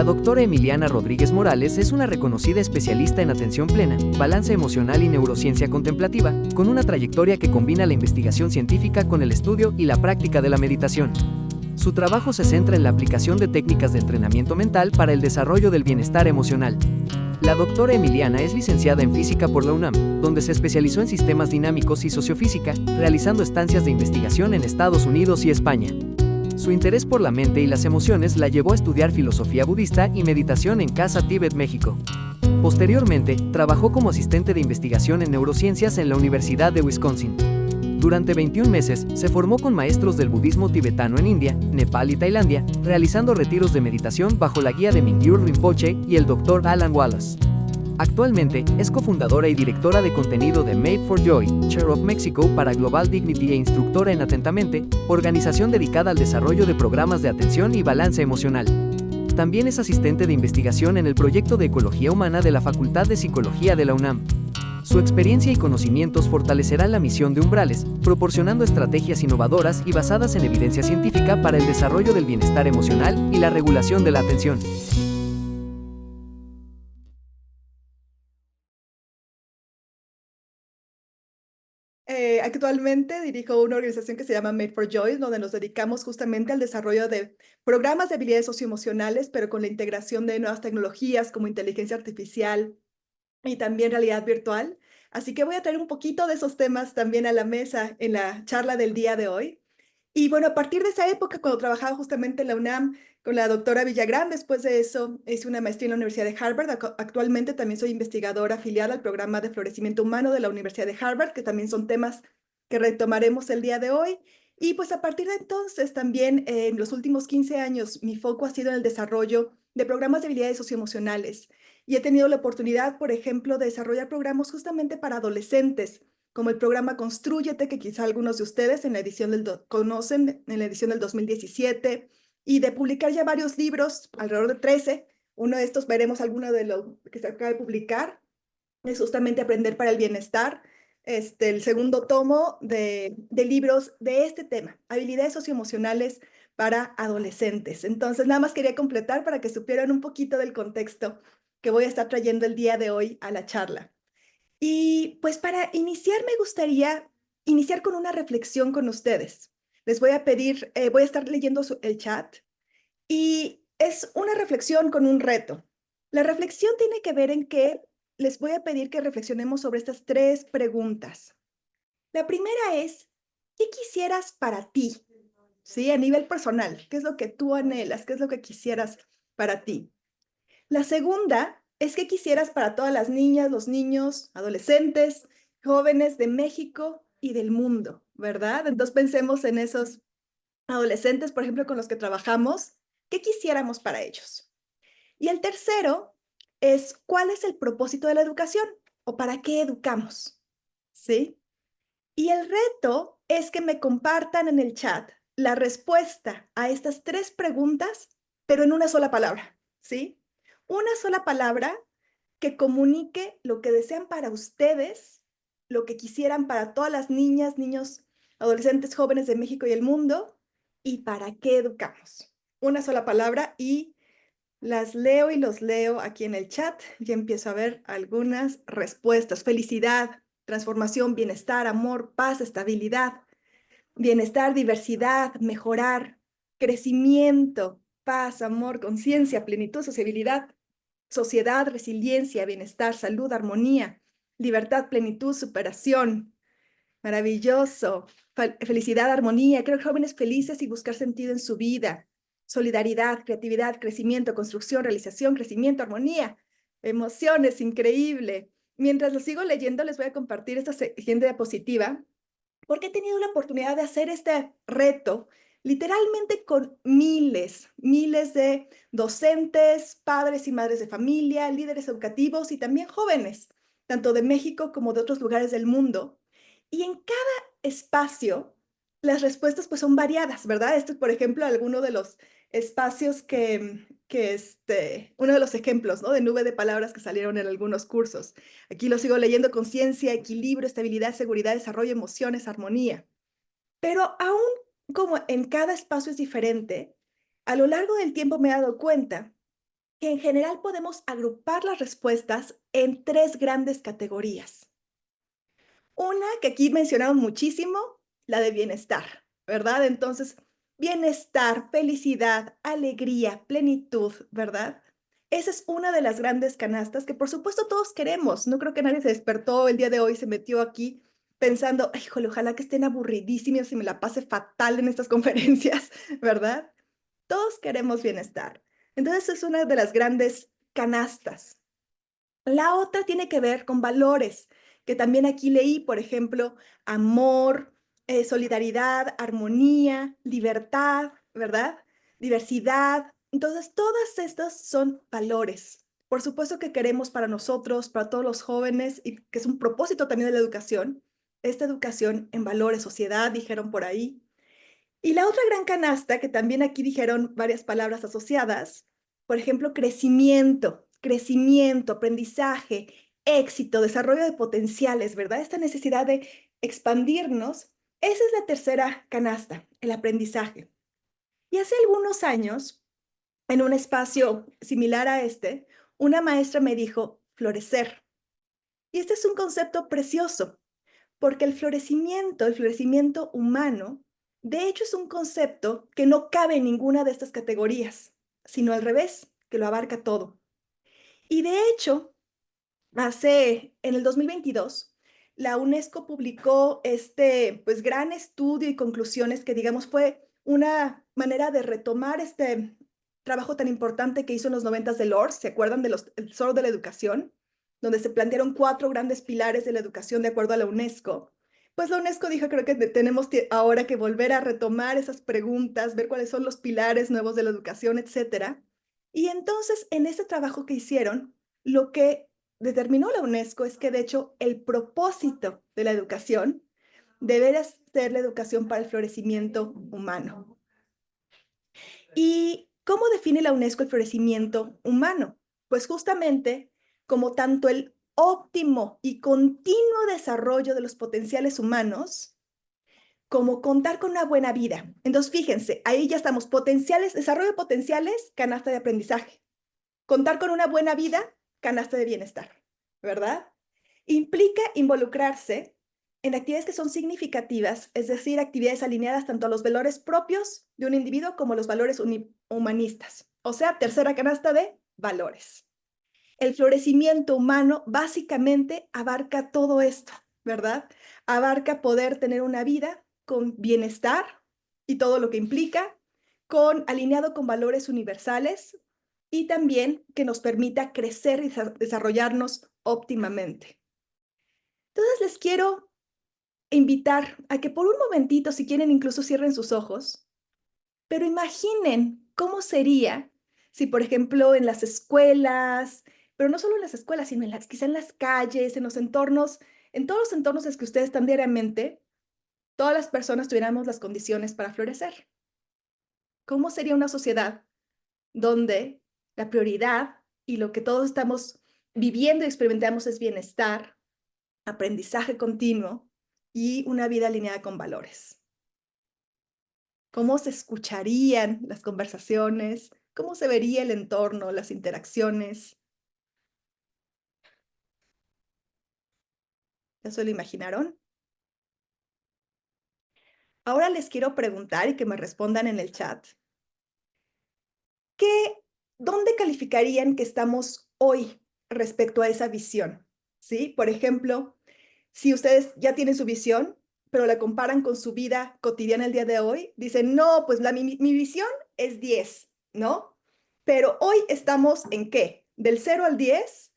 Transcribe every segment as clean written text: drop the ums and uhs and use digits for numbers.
La doctora Emiliana Rodríguez Morales es una reconocida especialista en atención plena, balance emocional y neurociencia contemplativa, con una trayectoria que combina la investigación científica con el estudio y la práctica de la meditación. Su trabajo se centra en la aplicación de técnicas de entrenamiento mental para el desarrollo del bienestar emocional. La doctora Emiliana es licenciada en física por la UNAM, donde se especializó en sistemas dinámicos y sociofísica, realizando estancias de investigación en Estados Unidos y España. Su interés por la mente y las emociones la llevó a estudiar filosofía budista y meditación en Casa Tíbet, México. Posteriormente, trabajó como asistente de investigación en neurociencias en la Universidad de Wisconsin. Durante 21 meses, se formó con maestros del budismo tibetano en India, Nepal y Tailandia, realizando retiros de meditación bajo la guía de Mingyur Rinpoche y el Dr. Alan Wallace. Actualmente, es cofundadora y directora de contenido de Made for Joy, Chair of Mexico para Global Dignity e instructora en Atentamente, organización dedicada al desarrollo de programas de atención y balance emocional. También es asistente de investigación en el proyecto de Ecología Humana de la Facultad de Psicología de la UNAM. Su experiencia y conocimientos fortalecerán la misión de Umbrales, proporcionando estrategias innovadoras y basadas en evidencia científica para el desarrollo del bienestar emocional y la regulación de la atención. Actualmente dirijo una organización que se llama Made for Joy, donde nos dedicamos justamente al desarrollo de programas de habilidades socioemocionales, pero con la integración de nuevas tecnologías como inteligencia artificial y también realidad virtual. Así que voy a traer un poquito de esos temas también a la mesa en la charla del día de hoy. Y bueno, a partir de esa época, cuando trabajaba justamente en la UNAM con la doctora Villagrán, después de eso hice una maestría en la Universidad de Harvard. Actualmente también soy investigadora afiliada al programa de florecimiento humano de la Universidad de Harvard, que también son temas que retomaremos el día de hoy. Y pues a partir de entonces también en los últimos 15 años mi foco ha sido en el desarrollo de programas de habilidades socioemocionales. Y he tenido la oportunidad, por ejemplo, de desarrollar programas justamente para adolescentes, como el programa Constrúyete, que quizá algunos de ustedes en la edición conocen, en la edición del 2017, y de publicar ya varios libros, alrededor de 13. Uno de estos veremos alguno de lo que se acaba de publicar, es justamente Aprender para el Bienestar, el segundo tomo de libros de este tema, habilidades socioemocionales para adolescentes. Entonces, nada más quería completar para que supieran un poquito del contexto que voy a estar trayendo el día de hoy a la charla. Y pues para iniciar me gustaría iniciar con una reflexión con ustedes. Les voy a pedir, voy a estar leyendo el chat y es una reflexión con un reto. La reflexión tiene que ver en que les voy a pedir que reflexionemos sobre estas tres preguntas. La primera es, ¿qué quisieras para ti? ¿Sí? A nivel personal, ¿qué es lo que tú anhelas? ¿Qué es lo que quisieras para ti? La segunda es qué quisieras para todas las niñas, los niños, adolescentes, jóvenes de México y del mundo, ¿verdad? Entonces pensemos en esos adolescentes, por ejemplo, con los que trabajamos, ¿qué quisiéramos para ellos? Y el tercero es cuál es el propósito de la educación o para qué educamos, ¿sí? Y el reto es que me compartan en el chat la respuesta a estas tres preguntas, pero en una sola palabra, ¿sí? Una sola palabra que comunique lo que desean para ustedes, lo que quisieran para todas las niñas, niños, adolescentes, jóvenes de México y el mundo, y para qué educamos. Una sola palabra y las leo y los leo aquí en el chat. Ya empiezo a ver algunas respuestas. Felicidad, transformación, bienestar, amor, paz, estabilidad, bienestar, diversidad, mejorar, crecimiento, paz, amor, conciencia, plenitud, sociabilidad, sociedad, resiliencia, bienestar, salud, armonía, libertad, plenitud, superación. Maravilloso. Felicidad, armonía, crear jóvenes felices y buscar sentido en su vida. Solidaridad, creatividad, crecimiento, construcción, realización, crecimiento, armonía. Emociones, increíble. Mientras lo sigo leyendo, les voy a compartir esta siguiente diapositiva, porque he tenido la oportunidad de hacer este reto literalmente con miles de docentes, padres y madres de familia, líderes educativos y también jóvenes, tanto de México como de otros lugares del mundo. Y en cada espacio, las respuestas pues son variadas, ¿verdad? Esto es, por ejemplo, alguno de los espacios uno de los ejemplos, ¿no? De nube de palabras que salieron en algunos cursos. Aquí lo sigo leyendo: conciencia, equilibrio, estabilidad, seguridad, desarrollo, emociones, armonía. Pero aún como en cada espacio es diferente, a lo largo del tiempo me he dado cuenta que en general podemos agrupar las respuestas en tres grandes categorías. Una que aquí mencionaron muchísimo, la de bienestar, ¿verdad? Entonces, bienestar, felicidad, alegría, plenitud, ¿verdad? Esa es una de las grandes canastas que por supuesto todos queremos. No creo que nadie se despertó el día de hoy, se metió aquí pensando, "Ay, híjole, ojalá que estén aburridísimos y me la pase fatal en estas conferencias", ¿verdad? Todos queremos bienestar. Entonces es una de las grandes canastas. La otra tiene que ver con valores, que también aquí leí, por ejemplo, amor, solidaridad, armonía, libertad, ¿verdad? Diversidad. Entonces, todas estas son valores. Por supuesto que queremos para nosotros, para todos los jóvenes, y que es un propósito también de la educación, esta educación en valores, sociedad, dijeron por ahí. Y la otra gran canasta, que también aquí dijeron varias palabras asociadas, por ejemplo, crecimiento, crecimiento, aprendizaje, éxito, desarrollo de potenciales, ¿verdad? Esta necesidad de expandirnos, esa es la tercera canasta, el aprendizaje. Y hace algunos años, en un espacio similar a este, una maestra me dijo, florecer. Y este es un concepto precioso, porque el florecimiento humano, de hecho es un concepto que no cabe en ninguna de estas categorías, sino al revés, que lo abarca todo. Y de hecho, en el 2022, la UNESCO publicó este pues, gran estudio y conclusiones que, digamos, fue una manera de retomar este trabajo tan importante que hizo en los 90 de LORS, ¿se acuerdan del Tesoro de la Educación? Donde se plantearon 4 grandes pilares de la educación de acuerdo a la UNESCO. Pues la UNESCO dijo, creo que tenemos ahora que volver a retomar esas preguntas, ver cuáles son los pilares nuevos de la educación, etcétera. Y entonces, en ese trabajo que hicieron, lo que determinó la UNESCO es que, de hecho, el propósito de la educación debería ser la educación para el florecimiento humano. ¿Y cómo define la UNESCO el florecimiento humano? Pues justamente como tanto el óptimo y continuo desarrollo de los potenciales humanos, como contar con una buena vida. Entonces, fíjense, ahí ya estamos, potenciales, desarrollo de potenciales, canasta de aprendizaje. Contar con una buena vida, canasta de bienestar, ¿verdad? Implica involucrarse en actividades que son significativas, es decir, actividades alineadas tanto a los valores propios de un individuo como a los valores humanistas. O sea, tercera canasta de valores. El florecimiento humano básicamente abarca todo esto, ¿verdad? Abarca poder tener una vida con bienestar y todo lo que implica, alineado con valores universales y también que nos permita crecer y desarrollarnos óptimamente. Entonces les quiero invitar a que por un momentito, si quieren, incluso cierren sus ojos, pero imaginen cómo sería si, por ejemplo, en las escuelas, pero no solo en las escuelas, sino quizá en las calles, en los entornos, en todos los entornos en que ustedes están diariamente, todas las personas tuviéramos las condiciones para florecer. ¿Cómo sería una sociedad donde la prioridad y lo que todos estamos viviendo y experimentamos es bienestar, aprendizaje continuo y una vida alineada con valores? ¿Cómo se escucharían las conversaciones? ¿Cómo se vería el entorno, las interacciones? ¿Ya se lo imaginaron? Ahora les quiero preguntar y que me respondan en el chat. ¿Qué, ¿Dónde calificarían que estamos hoy respecto a esa visión? ¿Sí? Por ejemplo, si ustedes ya tienen su visión, pero la comparan con su vida cotidiana el día de hoy, dicen, no, pues mi visión es 10, ¿no? Pero hoy estamos en qué? Del 0 al 10,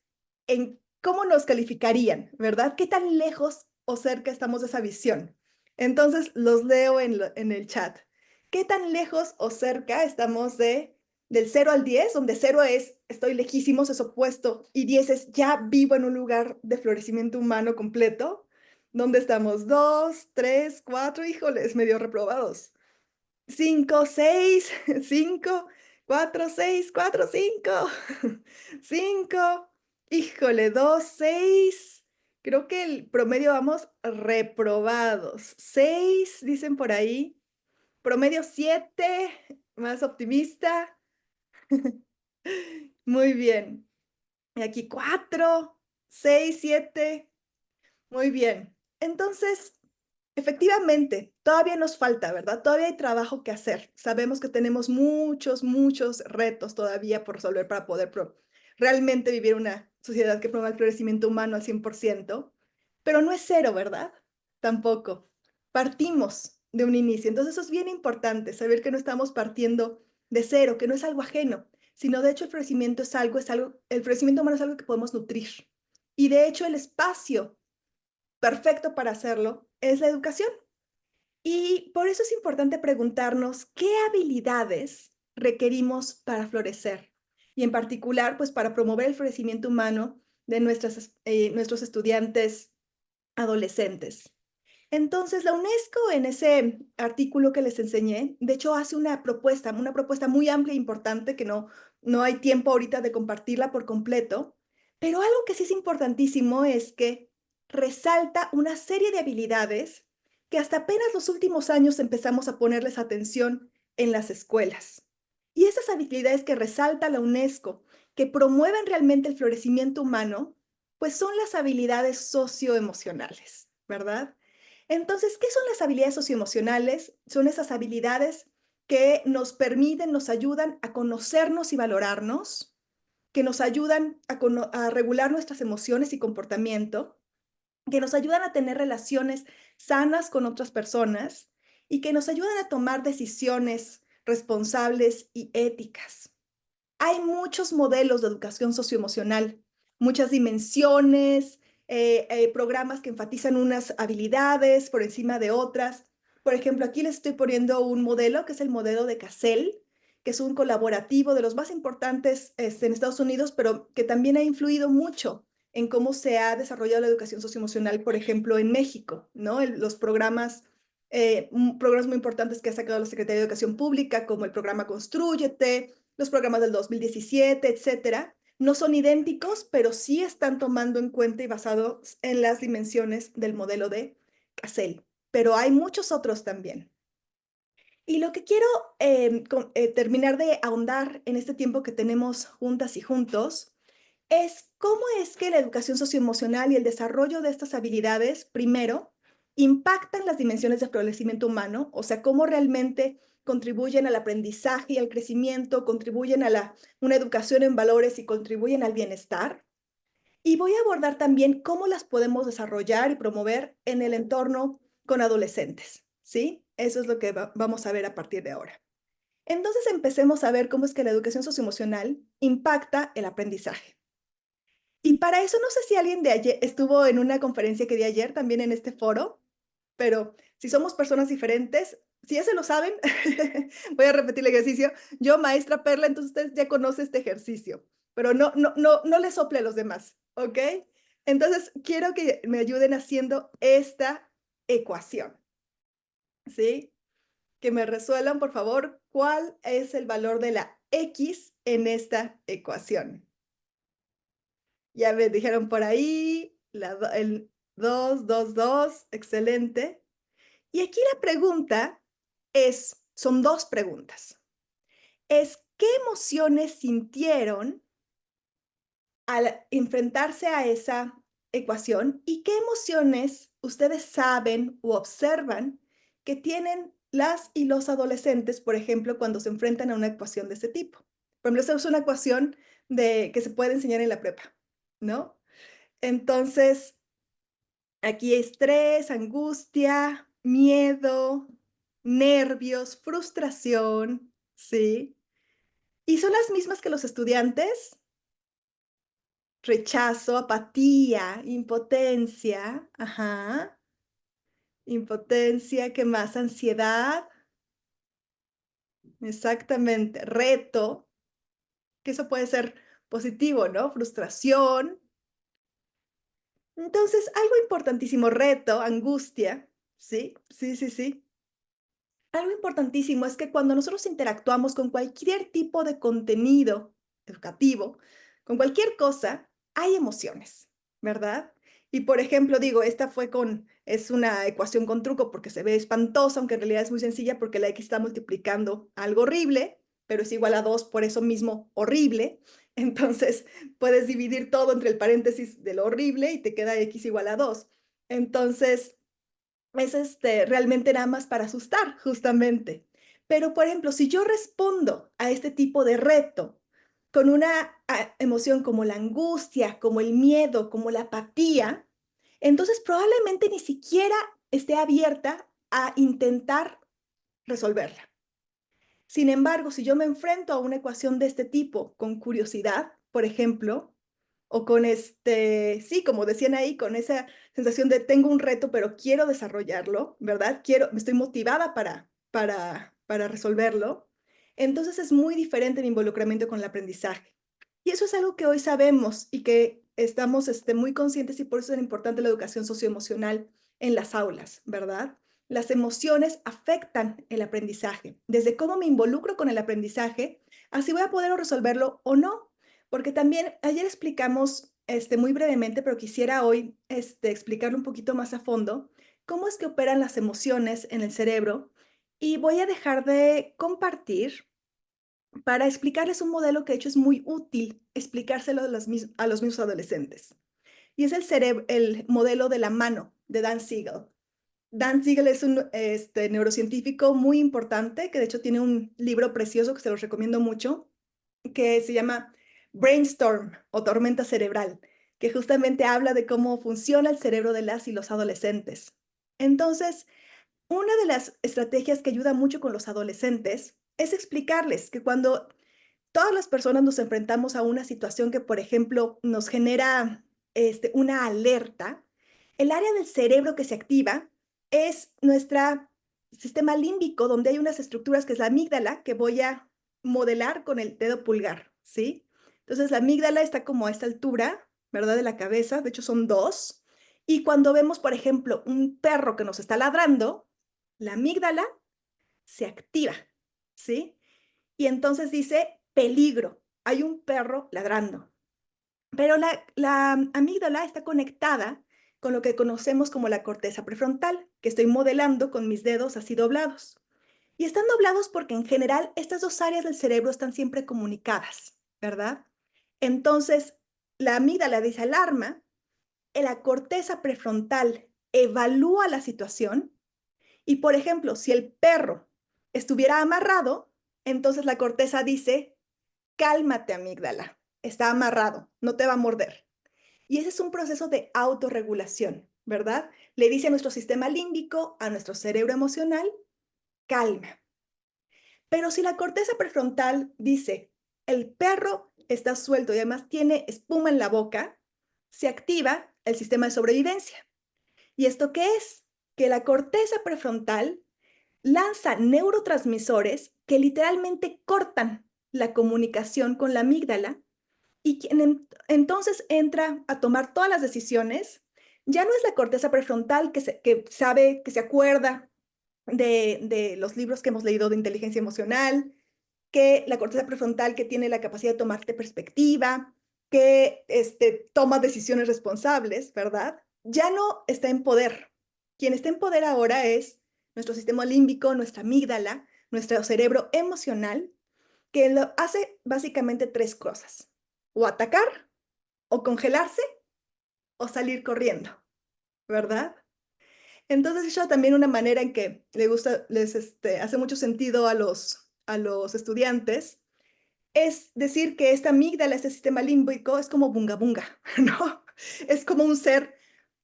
¿en cómo nos calificarían, verdad? ¿Qué tan lejos o cerca estamos de esa visión? Entonces, los leo en el chat. ¿Qué tan lejos o cerca estamos del 0 al 10, donde 0 es estoy lejísimos, es opuesto, y 10 es ya vivo en un lugar de florecimiento humano completo? ¿Dónde estamos? 2, 3, 4, híjoles, medio reprobados. 5, 6, 5, 4, 6, 4, 5, 5, híjole, 2, 6. Creo que el promedio vamos reprobados. 6, dicen por ahí. Promedio 7, más optimista. Muy bien. Y aquí 4, 6, 7. Muy bien. Entonces, efectivamente, todavía nos falta, ¿verdad? Todavía hay trabajo que hacer. Sabemos que tenemos muchos, muchos retos todavía por resolver para poder realmente vivir una sociedad que promueva el florecimiento humano al 100%, pero no es cero, ¿verdad? Tampoco. Partimos de un inicio. Entonces, eso es bien importante, saber que no estamos partiendo de cero, que no es algo ajeno, sino de hecho el florecimiento humano es algo que podemos nutrir. Y de hecho, el espacio perfecto para hacerlo es la educación. Y por eso es importante preguntarnos qué habilidades requerimos para florecer y en particular, pues para promover el florecimiento humano de nuestros estudiantes adolescentes. Entonces, la UNESCO en ese artículo que les enseñé, de hecho hace una propuesta muy amplia e importante que no hay tiempo ahorita de compartirla por completo, pero algo que sí es importantísimo es que resalta una serie de habilidades que hasta apenas los últimos años empezamos a ponerles atención en las escuelas. Y esas habilidades que resalta la UNESCO, que promueven realmente el florecimiento humano, pues son las habilidades socioemocionales, ¿verdad? Entonces, ¿qué son las habilidades socioemocionales? Son esas habilidades que nos permiten, nos ayudan a conocernos y valorarnos, que nos ayudan a regular nuestras emociones y comportamiento, que nos ayudan a tener relaciones sanas con otras personas y que nos ayudan a tomar decisiones responsables y éticas. Hay muchos modelos de educación socioemocional, muchas dimensiones, programas que enfatizan unas habilidades por encima de otras. Por ejemplo, aquí les estoy poniendo un modelo que es el modelo de Cassell, que es un colaborativo de los más importantes en Estados Unidos, pero que también ha influido mucho en cómo se ha desarrollado la educación socioemocional, por ejemplo, en México, ¿no? Los programas muy importantes que ha sacado la Secretaría de Educación Pública, como el programa Constrúyete, los programas del 2017, etcétera, no son idénticos, pero sí están tomando en cuenta y basados en las dimensiones del modelo de Cassell. Pero hay muchos otros también. Y lo que quiero terminar de ahondar en este tiempo que tenemos juntas y juntos es cómo es que la educación socioemocional y el desarrollo de estas habilidades, primero, impactan las dimensiones de florecimiento humano, o sea, cómo realmente contribuyen al aprendizaje y al crecimiento, contribuyen a una educación en valores y contribuyen al bienestar. Y voy a abordar también cómo las podemos desarrollar y promover en el entorno con adolescentes, ¿sí? Eso es lo que vamos a ver a partir de ahora. Entonces empecemos a ver cómo es que la educación socioemocional impacta el aprendizaje. Y para eso, no sé si alguien de ayer estuvo en una conferencia que di ayer también en este foro, pero si somos personas diferentes, si ya se lo saben, voy a repetir el ejercicio. Yo, maestra Perla, entonces usted ya conoce este ejercicio, pero no le sople a los demás, ¿ok? Entonces, quiero que me ayuden haciendo esta ecuación, ¿sí? Que me resuelvan, por favor, cuál es el valor de la X en esta ecuación. Ya me dijeron por ahí, el 2, 2, 2, excelente. Y aquí la pregunta son dos preguntas. ¿Qué emociones sintieron al enfrentarse a esa ecuación y qué emociones ustedes saben o observan que tienen las y los adolescentes, por ejemplo, cuando se enfrentan a una ecuación de ese tipo? Por ejemplo, esa es una ecuación que se puede enseñar en la prepa, ¿no? Entonces, aquí estrés, angustia, miedo, nervios, frustración, ¿sí? ¿Y son las mismas que los estudiantes? Rechazo, apatía, impotencia, ajá. Impotencia, ¿qué más? Ansiedad, exactamente. Reto, que eso puede ser positivo, ¿no? Frustración. Entonces, algo importantísimo, reto, angustia, ¿sí? Sí, sí, sí. Algo importantísimo es que cuando nosotros interactuamos con cualquier tipo de contenido educativo, con cualquier cosa, hay emociones, ¿verdad? Y por ejemplo, digo, es una ecuación con truco porque se ve espantosa, aunque en realidad es muy sencilla porque la X está multiplicando algo horrible, pero es igual a 2, por eso mismo horrible. Entonces, puedes dividir todo entre el paréntesis de lo horrible y te queda x igual a 2. Entonces, es realmente nada más para asustar, justamente. Pero, por ejemplo, si yo respondo a este tipo de reto con una emoción como la angustia, como el miedo, como la apatía, entonces probablemente ni siquiera esté abierta a intentar resolverla. Sin embargo, si yo me enfrento a una ecuación de este tipo con curiosidad, por ejemplo, o con sí, como decían ahí, con esa sensación de tengo un reto, pero quiero desarrollarlo, ¿verdad? Estoy motivada para resolverlo. Entonces es muy diferente mi involucramiento con el aprendizaje. Y eso es algo que hoy sabemos y que estamos muy conscientes y por eso es importante la educación socioemocional en las aulas, ¿verdad? Las emociones afectan el aprendizaje. Desde cómo me involucro con el aprendizaje, así voy a poder resolverlo o no. Porque también ayer explicamos muy brevemente, pero quisiera hoy explicarlo un poquito más a fondo, cómo es que operan las emociones en el cerebro. Y voy a dejar de compartir para explicarles un modelo que de hecho es muy útil explicárselo a los mismos adolescentes. Y es el modelo de la mano de Dan Siegel. Dan Siegel es un neurocientífico muy importante, que de hecho tiene un libro precioso que se los recomiendo mucho, que se llama Brainstorm o Tormenta Cerebral, que justamente habla de cómo funciona el cerebro de las y los adolescentes. Entonces, una de las estrategias que ayuda mucho con los adolescentes es explicarles que cuando todas las personas nos enfrentamos a una situación que, por ejemplo, nos genera una alerta, el área del cerebro que se activa es nuestro sistema límbico, donde hay unas estructuras que es la amígdala, que voy a modelar con el dedo pulgar, ¿sí? Entonces, la amígdala está como a esta altura, ¿verdad? De la cabeza, de hecho son dos. Y cuando vemos, por ejemplo, un perro que nos está ladrando, la amígdala se activa, ¿sí? Y entonces dice peligro, hay un perro ladrando. Pero la amígdala está conectada con lo que conocemos como la corteza prefrontal, que estoy modelando con mis dedos así doblados. Y están doblados porque en general estas dos áreas del cerebro están siempre comunicadas, ¿verdad? Entonces, la amígdala dice alarma, la corteza prefrontal evalúa la situación y, por ejemplo, si el perro estuviera amarrado, entonces la corteza dice, cálmate, amígdala, está amarrado, no te va a morder. Y ese es un proceso de autorregulación, ¿verdad? Le dice a nuestro sistema límbico, a nuestro cerebro emocional, calma. Pero si la corteza prefrontal dice, el perro está suelto y además tiene espuma en la boca, se activa el sistema de sobrevivencia. ¿Y esto qué es? Que la corteza prefrontal lanza neurotransmisores que literalmente cortan la comunicación con la amígdala y quien entonces entra a tomar todas las decisiones, ya no es la corteza prefrontal que sabe, que se acuerda de los libros que hemos leído de inteligencia emocional, que la corteza prefrontal que tiene la capacidad de tomarte perspectiva, que toma decisiones responsables, ¿verdad? Ya no está en poder. Quien está en poder ahora es nuestro sistema límbico, nuestra amígdala, nuestro cerebro emocional, que lo hace básicamente tres cosas: o atacar, o congelarse, o salir corriendo, ¿verdad? Entonces, eso también una manera en que les hace mucho sentido a los estudiantes es decir que esta amígdala, este sistema límbico, es como bunga bunga, ¿no? Es como un ser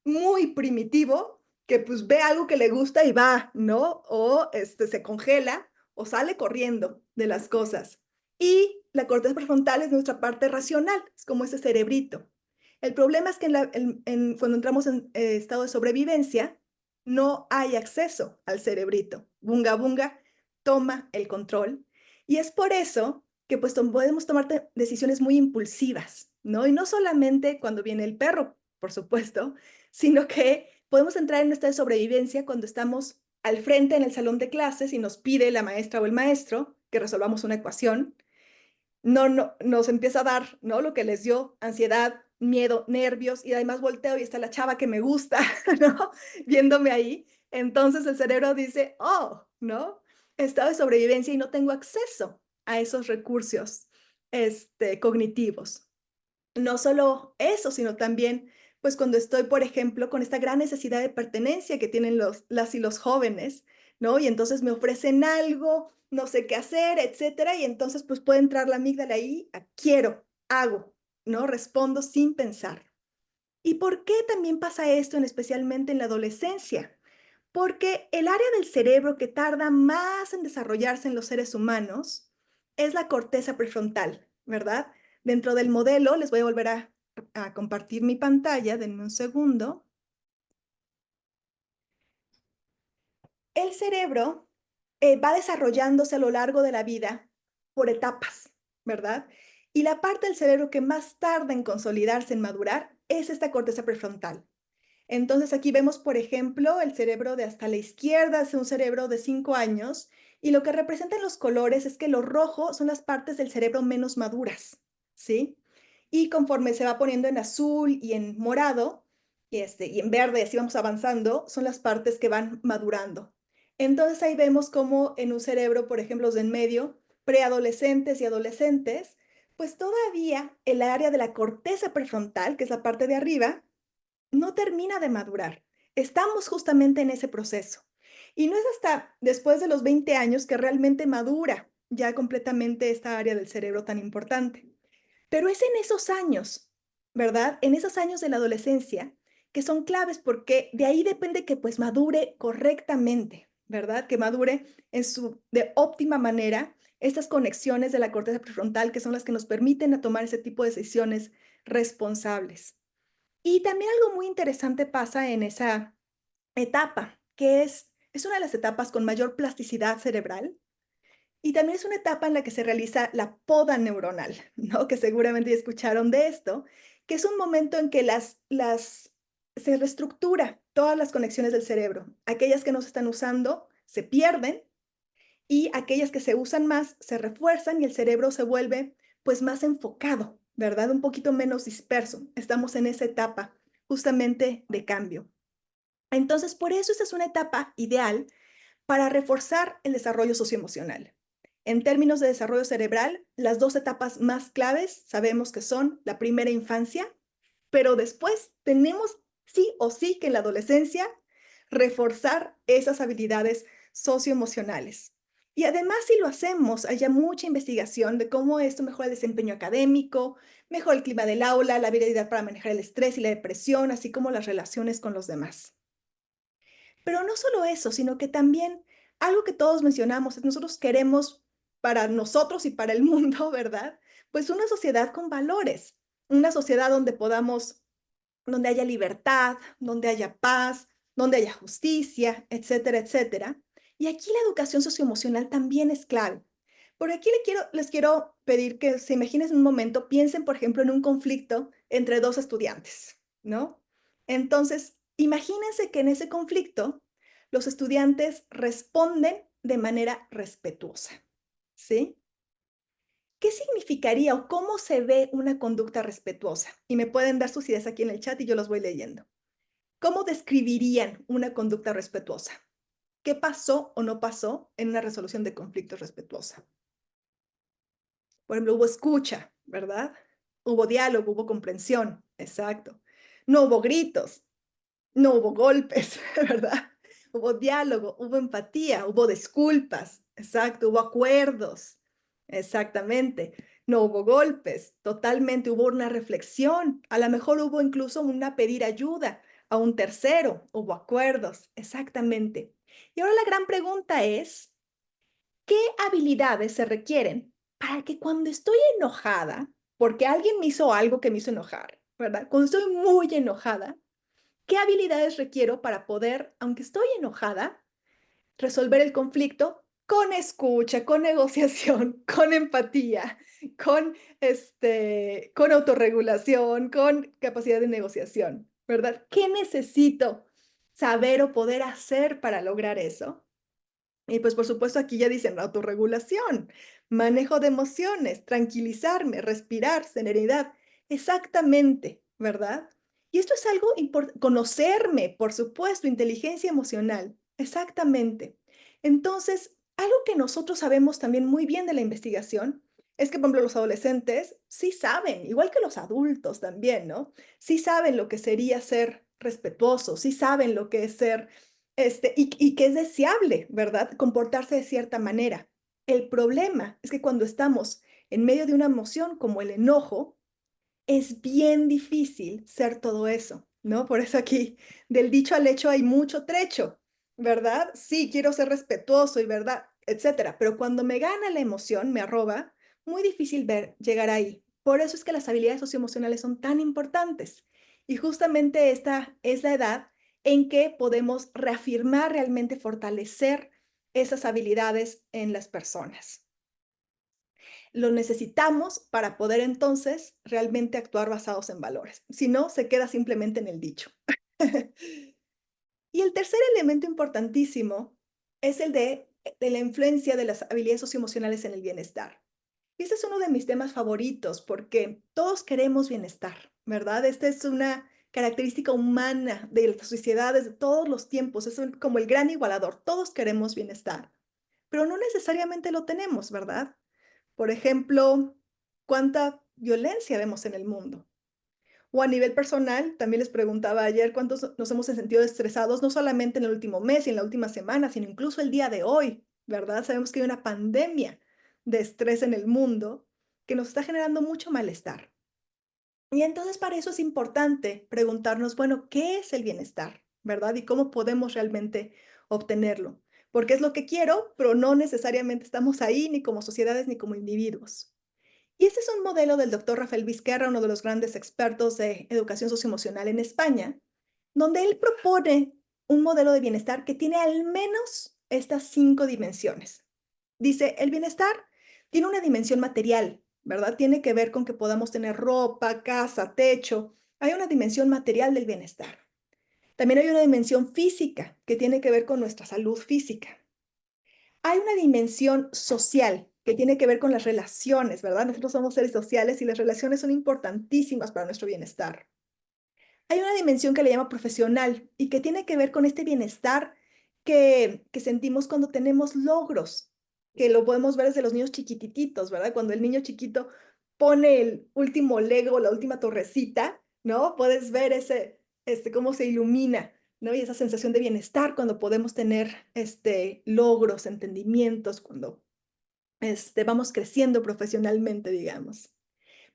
muy primitivo que pues ve algo que le gusta y va, ¿no? O se congela o sale corriendo de las cosas. Y la corteza prefrontal es nuestra parte racional, es como ese cerebrito. El problema es que cuando entramos en estado de sobrevivencia, no hay acceso al cerebrito. Bunga bunga toma el control. Y es por eso que pues podemos tomar decisiones muy impulsivas, ¿no? Y no solamente cuando viene el perro, por supuesto, sino que podemos entrar en un estado de sobrevivencia cuando estamos al frente en el salón de clases y nos pide la maestra o el maestro que resolvamos una ecuación. No, nos empieza a dar, ¿no? Lo que les dio ansiedad, miedo, nervios, y además volteo y está la chava que me gusta, ¿no? Viéndome ahí. Entonces el cerebro dice, oh, ¿no? Estado de sobrevivencia y no tengo acceso a esos recursos. cognitivos. No solo eso, sino también, pues cuando estoy, por ejemplo, con esta gran necesidad de pertenencia que tienen las y los jóvenes, ¿no? Y entonces me ofrecen algo, no sé qué hacer, etcétera, y entonces pues puede entrar la amígdala ahí, a quiero, hago, ¿no? Respondo sin pensar. ¿Y por qué también pasa esto, especialmente en la adolescencia? Porque el área del cerebro que tarda más en desarrollarse en los seres humanos es la corteza prefrontal, ¿verdad? Dentro del modelo, les voy a volver a compartir mi pantalla, denme un segundo. El cerebro va desarrollándose a lo largo de la vida por etapas, ¿verdad? Y la parte del cerebro que más tarda en consolidarse, en madurar, es esta corteza prefrontal. Entonces aquí vemos, por ejemplo, el cerebro de hasta la izquierda, es un cerebro de 5 años, y lo que representan los colores es que lo rojo son las partes del cerebro menos maduras, ¿sí? Y conforme se va poniendo en azul y en morado, y en verde, así vamos avanzando, son las partes que van madurando. Entonces ahí vemos cómo en un cerebro, por ejemplo, los de en medio, preadolescentes y adolescentes, pues todavía el área de la corteza prefrontal, que es la parte de arriba, no termina de madurar. Estamos justamente en ese proceso. Y no es hasta después de los 20 años que realmente madura ya completamente esta área del cerebro tan importante. Pero es en esos años, ¿verdad? En esos años de la adolescencia que son claves porque de ahí depende que pues madure correctamente, ¿verdad? Que madure de óptima manera estas conexiones de la corteza prefrontal que son las que nos permiten a tomar ese tipo de decisiones responsables. Y también algo muy interesante pasa en esa etapa, que es una de las etapas con mayor plasticidad cerebral y también es una etapa en la que se realiza la poda neuronal, ¿no? Que seguramente ya escucharon de esto, que es un momento en que se reestructura todas las conexiones del cerebro. Aquellas que no se están usando se pierden y aquellas que se usan más se refuerzan y el cerebro se vuelve pues más enfocado, ¿verdad? Un poquito menos disperso. Estamos en esa etapa justamente de cambio. Entonces, por eso esta es una etapa ideal para reforzar el desarrollo socioemocional. En términos de desarrollo cerebral, las dos etapas más claves sabemos que son la primera infancia, pero después tenemos sí o sí que en la adolescencia reforzar esas habilidades socioemocionales. Y además, si lo hacemos, hay ya mucha investigación de cómo esto mejora el desempeño académico, mejora el clima del aula, la habilidad para manejar el estrés y la depresión, así como las relaciones con los demás. Pero no solo eso, sino que también algo que todos mencionamos es nosotros queremos para nosotros y para el mundo, ¿verdad? Pues una sociedad con valores, una sociedad donde donde haya libertad, donde haya paz, donde haya justicia, etcétera, etcétera. Y aquí la educación socioemocional también es clave. Por aquí les quiero pedir que se imaginen un momento, piensen, por ejemplo, en un conflicto entre dos estudiantes, ¿no? Entonces, imagínense que en ese conflicto los estudiantes responden de manera respetuosa, ¿sí? ¿Qué significaría o cómo se ve una conducta respetuosa? Y me pueden dar sus ideas aquí en el chat y yo los voy leyendo. ¿Cómo describirían una conducta respetuosa? ¿Qué pasó o no pasó en una resolución de conflictos respetuosa? Por ejemplo, hubo escucha, ¿verdad? Hubo diálogo, hubo comprensión, exacto. No hubo gritos, no hubo golpes, ¿verdad? Hubo diálogo, hubo empatía, hubo disculpas, exacto, hubo acuerdos, exactamente. No hubo golpes, totalmente hubo una reflexión, a lo mejor hubo incluso una pedir ayuda a un tercero, hubo acuerdos, exactamente. Y ahora la gran pregunta es, ¿qué habilidades se requieren para que cuando estoy enojada, porque alguien me hizo algo que me hizo enojar, ¿verdad? Cuando estoy muy enojada, ¿qué habilidades requiero para poder, aunque estoy enojada, resolver el conflicto con escucha, con negociación, con empatía, con autorregulación, con capacidad de negociación, ¿verdad? ¿Qué necesito saber o poder hacer para lograr eso? Y pues por supuesto aquí ya dicen autorregulación, manejo de emociones, tranquilizarme, respirar, serenidad. Exactamente, ¿verdad? Y esto es algo importante, conocerme, por supuesto, inteligencia emocional. Exactamente. Entonces, algo que nosotros sabemos también muy bien de la investigación es que, por ejemplo, los adolescentes sí saben, igual que los adultos también, ¿no? Sí saben lo que sería ser respetuosos, sí saben lo que es ser, y que es deseable, ¿verdad? Comportarse de cierta manera. El problema es que cuando estamos en medio de una emoción como el enojo, es bien difícil ser todo eso, ¿no? Por eso aquí, del dicho al hecho hay mucho trecho, ¿verdad? Sí, quiero ser respetuoso y verdad, etcétera, pero cuando me gana la emoción, me arroba, muy difícil llegar ahí. Por eso es que las habilidades socioemocionales son tan importantes. Y justamente esta es la edad en que podemos reafirmar realmente, fortalecer esas habilidades en las personas. Lo necesitamos para poder entonces realmente actuar basados en valores. Si no, se queda simplemente en el dicho. Y el tercer elemento importantísimo es el de la influencia de las habilidades socioemocionales en el bienestar. Y este es uno de mis temas favoritos porque todos queremos bienestar, ¿verdad? Esta es una característica humana de las sociedades de todos los tiempos, es como el gran igualador, todos queremos bienestar, pero no necesariamente lo tenemos, ¿verdad? Por ejemplo, ¿cuánta violencia vemos en el mundo? O a nivel personal, también les preguntaba ayer cuántos nos hemos sentido estresados, no solamente en el último mes y en la última semana, sino incluso el día de hoy, ¿verdad? Sabemos que hay una pandemia de estrés en el mundo que nos está generando mucho malestar. Y entonces para eso es importante preguntarnos, bueno, ¿qué es el bienestar? ¿Verdad? Y cómo podemos realmente obtenerlo. Porque es lo que quiero, pero no necesariamente estamos ahí ni como sociedades ni como individuos. Y este es un modelo del doctor Rafael Vizquerra, uno de los grandes expertos de educación socioemocional en España, donde él propone un modelo de bienestar que tiene al menos estas 5 dimensiones. Dice, el bienestar tiene una dimensión material, ¿verdad? Tiene que ver con que podamos tener ropa, casa, techo. Hay una dimensión material del bienestar. También hay una dimensión física que tiene que ver con nuestra salud física. Hay una dimensión social que tiene que ver con las relaciones, ¿verdad? Nosotros somos seres sociales y las relaciones son importantísimas para nuestro bienestar. Hay una dimensión que le llama profesional y que tiene que ver con este bienestar que sentimos cuando tenemos logros, que lo podemos ver desde los niños chiquititos, ¿verdad? Cuando el niño chiquito pone el último Lego, la última torrecita, ¿no? Puedes ver cómo se ilumina, ¿no? Y esa sensación de bienestar cuando podemos tener logros, entendimientos, cuando vamos creciendo profesionalmente, digamos.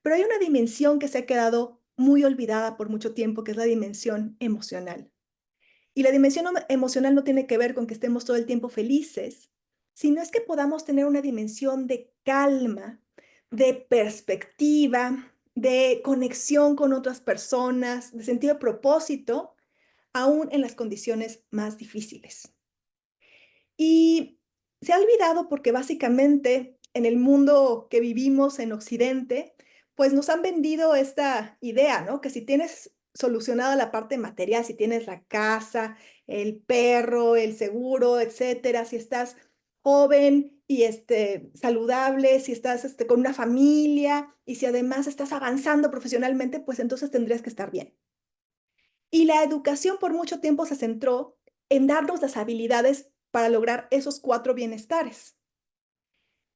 Pero hay una dimensión que se ha quedado muy olvidada por mucho tiempo, que es la dimensión emocional. Y la dimensión emocional no tiene que ver con que estemos todo el tiempo felices, sino es que podamos tener una dimensión de calma, de perspectiva, de conexión con otras personas, de sentido de propósito, aún en las condiciones más difíciles. Y se ha olvidado porque básicamente en el mundo que vivimos en Occidente, pues nos han vendido esta idea, ¿no? Que si tienes solucionada la parte material, si tienes la casa, el perro, el seguro, etcétera, si estás joven y saludable, si estás con una familia y si además estás avanzando profesionalmente, pues entonces tendrías que estar bien. Y la educación por mucho tiempo se centró en darnos las habilidades para lograr esos 4 bienestares.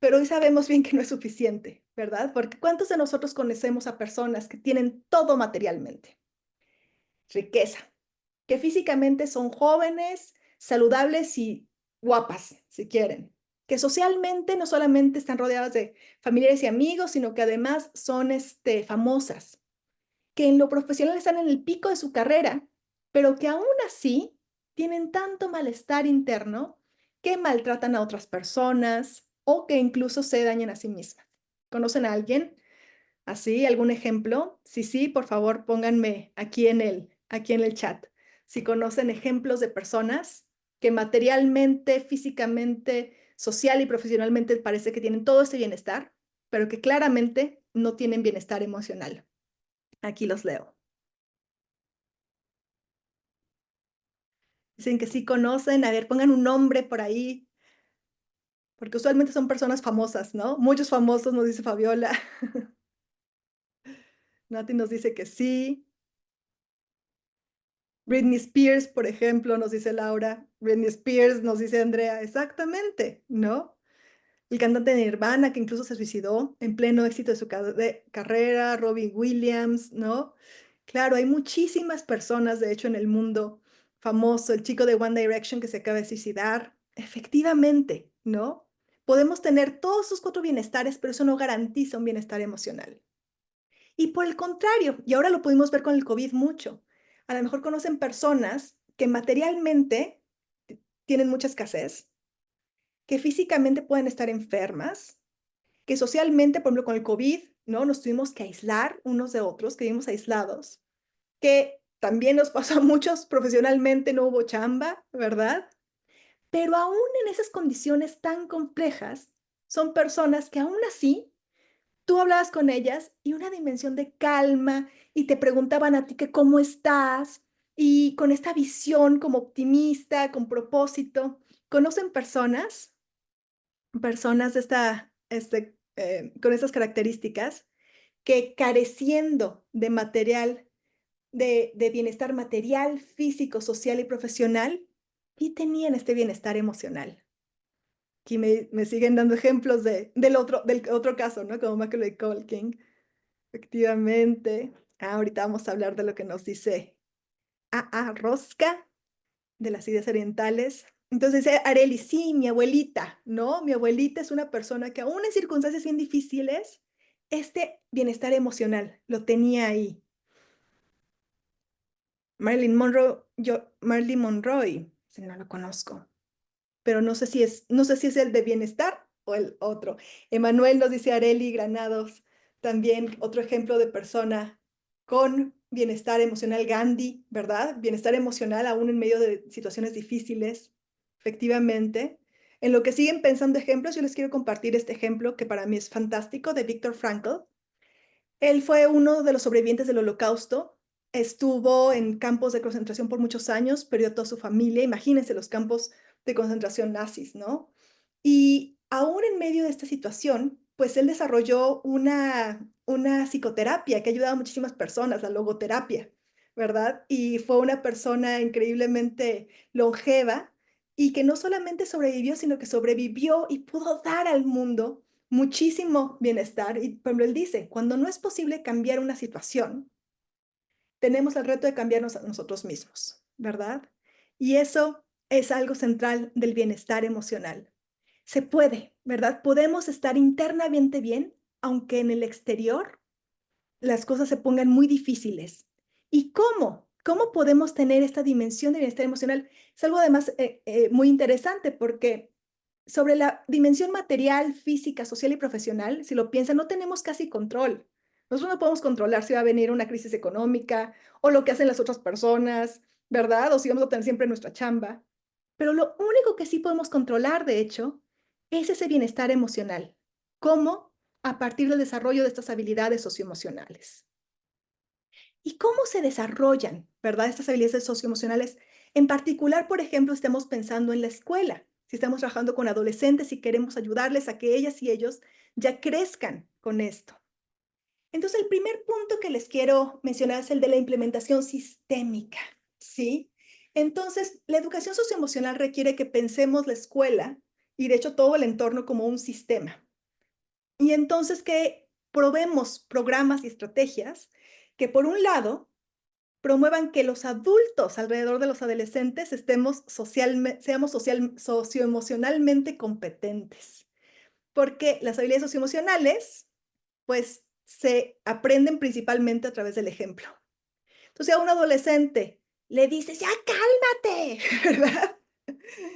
Pero hoy sabemos bien que no es suficiente, ¿verdad? Porque ¿cuántos de nosotros conocemos a personas que tienen todo materialmente? Riqueza, que físicamente son jóvenes, saludables y guapas, si quieren, que socialmente no solamente están rodeadas de familiares y amigos, sino que además son famosas, que en lo profesional están en el pico de su carrera, pero que aún así tienen tanto malestar interno que maltratan a otras personas o que incluso se dañan a sí mismas. ¿Conocen a alguien así? ¿Algún ejemplo? Si sí, por favor, pónganme aquí en el chat. Si conocen ejemplos de personas que materialmente, físicamente, social y profesionalmente parece que tienen todo este bienestar, pero que claramente no tienen bienestar emocional. Aquí los leo. Dicen que sí conocen. A ver, pongan un nombre por ahí, porque usualmente son personas famosas, ¿no? Muchos famosos, nos dice Fabiola. Nati nos dice que sí. Britney Spears, por ejemplo, nos dice Laura. Britney Spears, nos dice Andrea. Exactamente, ¿no? el cantante de Nirvana, que incluso se suicidó en pleno éxito de su carrera, Robbie Williams, ¿no? Claro, hay muchísimas personas, de hecho, en el mundo famoso, el chico de One Direction que se acaba de suicidar. Efectivamente, ¿no? Podemos tener todos esos 4 bienestares, pero eso no garantiza un bienestar emocional. Y por el contrario, y ahora lo pudimos ver con el COVID mucho, a lo mejor conocen personas que materialmente tienen mucha escasez, que físicamente pueden estar enfermas, que socialmente, por ejemplo, con el COVID, ¿no? Nos tuvimos que aislar unos de otros, que vivimos aislados, que también nos pasó a muchos profesionalmente, no hubo chamba, ¿verdad? Pero aún en esas condiciones tan complejas, son personas que aún así tú hablabas con ellas y una dimensión de calma y te preguntaban a ti que cómo estás y con esta visión como optimista, con propósito. ¿Conocen personas de con estas características que careciendo de material, de bienestar material, físico, social y profesional, y tenían este bienestar emocional? Aquí me siguen dando ejemplos del otro caso, ¿no? Como Macaulay Culkin. Efectivamente. Ahorita vamos a hablar de lo que nos dice Rosca, de las ideas orientales. Entonces dice Areli, sí, mi abuelita, ¿no? Mi abuelita es una persona que aún en circunstancias bien difíciles, este bienestar emocional lo tenía ahí. Marilyn Monroe, si no lo conozco, pero no sé si es el de bienestar o el otro. Emanuel nos dice Areli Granados, también otro ejemplo de persona con bienestar emocional, Gandhi, ¿verdad? Bienestar emocional aún en medio de situaciones difíciles, efectivamente. En lo que siguen pensando ejemplos, yo les quiero compartir este ejemplo que para mí es fantástico, de Viktor Frankl. Él fue uno de los sobrevivientes del Holocausto, estuvo en campos de concentración por muchos años, perdió a toda su familia, imagínense los campos de concentración nazis, ¿no? Y aún en medio de esta situación, pues él desarrolló una psicoterapia que ha ayudado a muchísimas personas, la logoterapia, ¿verdad? Y fue una persona increíblemente longeva y que no solamente sobrevivió, sino que sobrevivió y pudo dar al mundo muchísimo bienestar. Y por ejemplo, él dice, cuando no es posible cambiar una situación, tenemos el reto de cambiarnos a nosotros mismos, ¿verdad? Y eso es algo central del bienestar emocional. Se puede, ¿verdad? Podemos estar internamente bien, aunque en el exterior las cosas se pongan muy difíciles. ¿Y cómo? ¿Cómo podemos tener esta dimensión de bienestar emocional? Es algo además muy interesante porque sobre la dimensión material, física, social y profesional, si lo piensan, no tenemos casi control. Nosotros no podemos controlar si va a venir una crisis económica o lo que hacen las otras personas, ¿verdad? O si vamos a tener siempre nuestra chamba. Pero lo único que sí podemos controlar, de hecho, es ese bienestar emocional. ¿Cómo? A partir del desarrollo de estas habilidades socioemocionales. ¿Y cómo se desarrollan, verdad, estas habilidades socioemocionales? En particular, por ejemplo, estamos pensando en la escuela. Si estamos trabajando con adolescentes y queremos ayudarles a que ellas y ellos ya crezcan con esto. Entonces, el primer punto que les quiero mencionar es el de la implementación sistémica, ¿sí? Entonces, la educación socioemocional requiere que pensemos la escuela y, de hecho, todo el entorno como un sistema. Y entonces que probemos programas y estrategias que, por un lado, promuevan que los adultos alrededor de los adolescentes seamos socioemocionalmente competentes, porque las habilidades socioemocionales, pues, se aprenden principalmente a través del ejemplo. Entonces, a un adolescente le dices, ya cálmate, ¿verdad?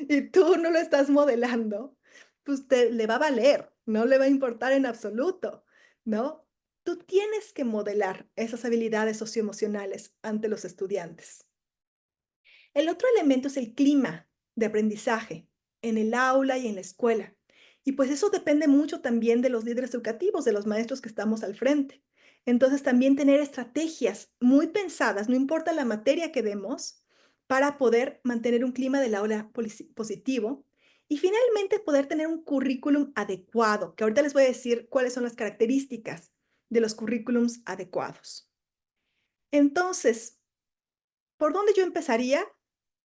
Y tú no lo estás modelando, pues le va a valer, no le va a importar en absoluto, ¿no? Tú tienes que modelar esas habilidades socioemocionales ante los estudiantes. El otro elemento es el clima de aprendizaje en el aula y en la escuela. Y pues eso depende mucho también de los líderes educativos, de los maestros que estamos al frente. Entonces también tener estrategias muy pensadas, no importa la materia que demos, para poder mantener un clima del aula positivo y finalmente poder tener un currículum adecuado, que ahorita les voy a decir cuáles son las características de los currículums adecuados. Entonces, ¿por dónde yo empezaría?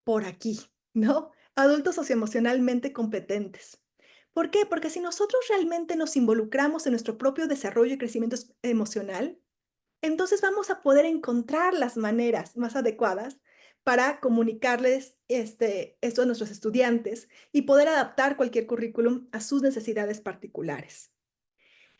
Por aquí, ¿no? Adultos socioemocionalmente competentes. ¿Por qué? Porque si nosotros realmente nos involucramos en nuestro propio desarrollo y crecimiento emocional, entonces vamos a poder encontrar las maneras más adecuadas para comunicarles esto a nuestros estudiantes y poder adaptar cualquier currículum a sus necesidades particulares.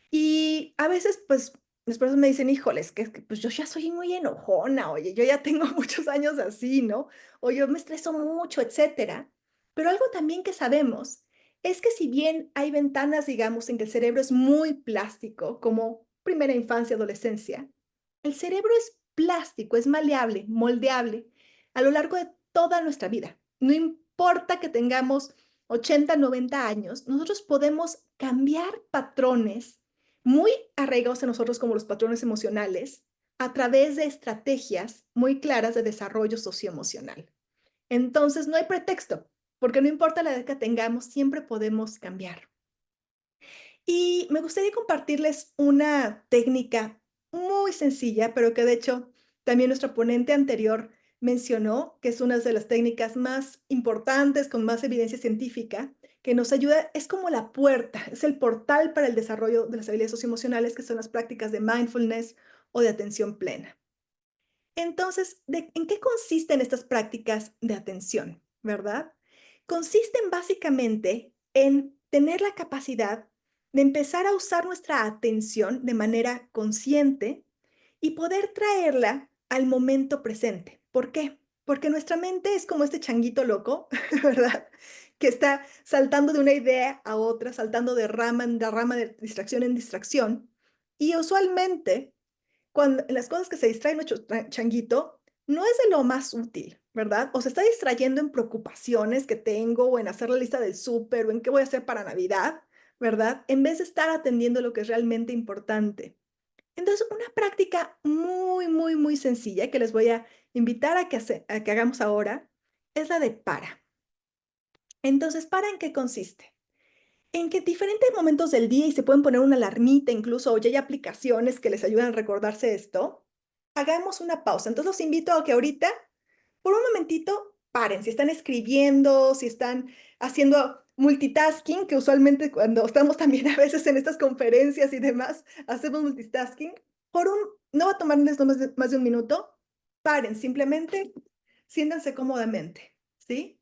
Y a veces, pues, las personas me dicen: "Híjoles, que, pues, yo ya soy muy enojona, oye, yo ya tengo muchos años así, ¿no? O yo me estreso mucho", etcétera. Pero algo también que sabemos es que si bien hay ventanas, digamos, en que el cerebro es muy plástico, como primera infancia, adolescencia, el cerebro es plástico, es maleable, moldeable a lo largo de toda nuestra vida. No importa que tengamos 80, 90 años, nosotros podemos cambiar patrones muy arraigados en nosotros como los patrones emocionales a través de estrategias muy claras de desarrollo socioemocional. Entonces, no hay pretexto, porque no importa la edad que tengamos, siempre podemos cambiar. Y me gustaría compartirles una técnica muy sencilla, pero que de hecho también nuestra ponente anterior mencionó, que es una de las técnicas más importantes, con más evidencia científica, que nos ayuda, es como la puerta, es el portal para el desarrollo de las habilidades socioemocionales, que son las prácticas de mindfulness o de atención plena. Entonces, ¿en qué consisten estas prácticas de atención? ¿Verdad? Consisten básicamente en tener la capacidad de empezar a usar nuestra atención de manera consciente y poder traerla al momento presente. ¿Por qué? Porque nuestra mente es como este changuito loco, ¿verdad? Que está saltando de una idea a otra, saltando de rama en rama, de distracción en distracción. Y usualmente cuando las cosas que se distrae nuestro changuito, no es de lo más útil, ¿verdad? O se está distrayendo en preocupaciones que tengo, o en hacer la lista del súper, o en qué voy a hacer para Navidad, ¿verdad? En vez de estar atendiendo lo que es realmente importante. Entonces, una práctica muy, muy, muy sencilla que les voy a invitar a que hagamos ahora es la de para. Entonces, ¿para en qué consiste? En que diferentes momentos del día, y se pueden poner una alarmita incluso, o ya hay aplicaciones que les ayudan a recordarse esto, hagamos una pausa. Entonces, los invito a que ahorita, por un momentito, paren. Si están escribiendo, si están haciendo multitasking, que usualmente cuando estamos también a veces en estas conferencias y demás, hacemos multitasking, no va a tomarles más de un minuto, paren, simplemente siéntanse cómodamente, ¿sí?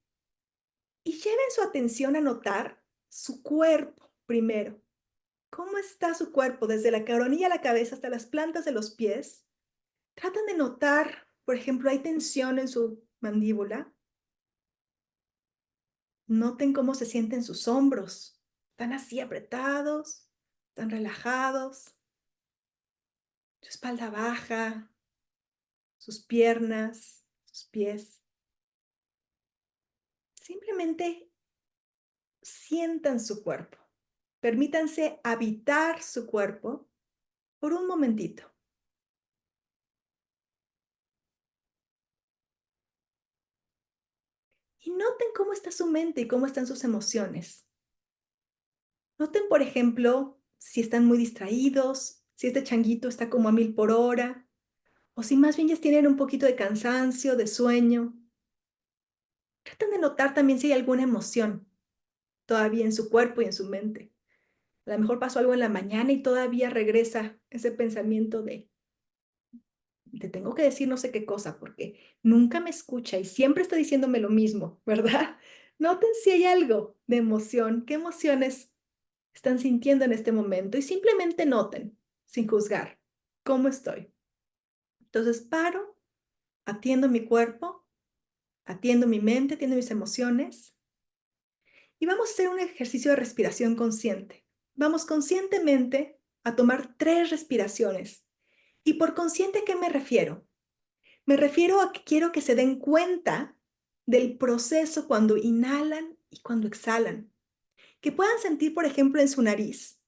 Y lleven su atención a notar su cuerpo primero. ¿Cómo está su cuerpo desde la coronilla de la cabeza hasta las plantas de los pies? Tratan de notar, por ejemplo, ¿hay tensión en su mandíbula? Noten cómo se sienten sus hombros. ¿Están así apretados? ¿Están relajados? Su espalda baja, sus piernas, sus pies. Simplemente sientan su cuerpo. Permítanse habitar su cuerpo por un momentito. Y noten cómo está su mente y cómo están sus emociones. Noten, por ejemplo, si están muy distraídos, si este changuito está como a 1000 por hora, o si más bien ya tienen un poquito de cansancio, de sueño. Traten de notar también si hay alguna emoción todavía en su cuerpo y en su mente. A lo mejor pasó algo en la mañana y todavía regresa ese pensamiento de te tengo que decir no sé qué cosa porque nunca me escucha y siempre está diciéndome lo mismo, ¿verdad? Noten si hay algo de emoción, qué emociones están sintiendo en este momento y simplemente noten, sin juzgar, cómo estoy. Entonces paro, atiendo mi cuerpo, atiendo mi mente, atiendo mis emociones y vamos a hacer un ejercicio de respiración consciente. Vamos conscientemente a tomar 3 respiraciones. ¿Y por consciente a qué me refiero? Me refiero a que quiero que se den cuenta del proceso cuando inhalan y cuando exhalan. Que puedan sentir, por ejemplo, en su nariz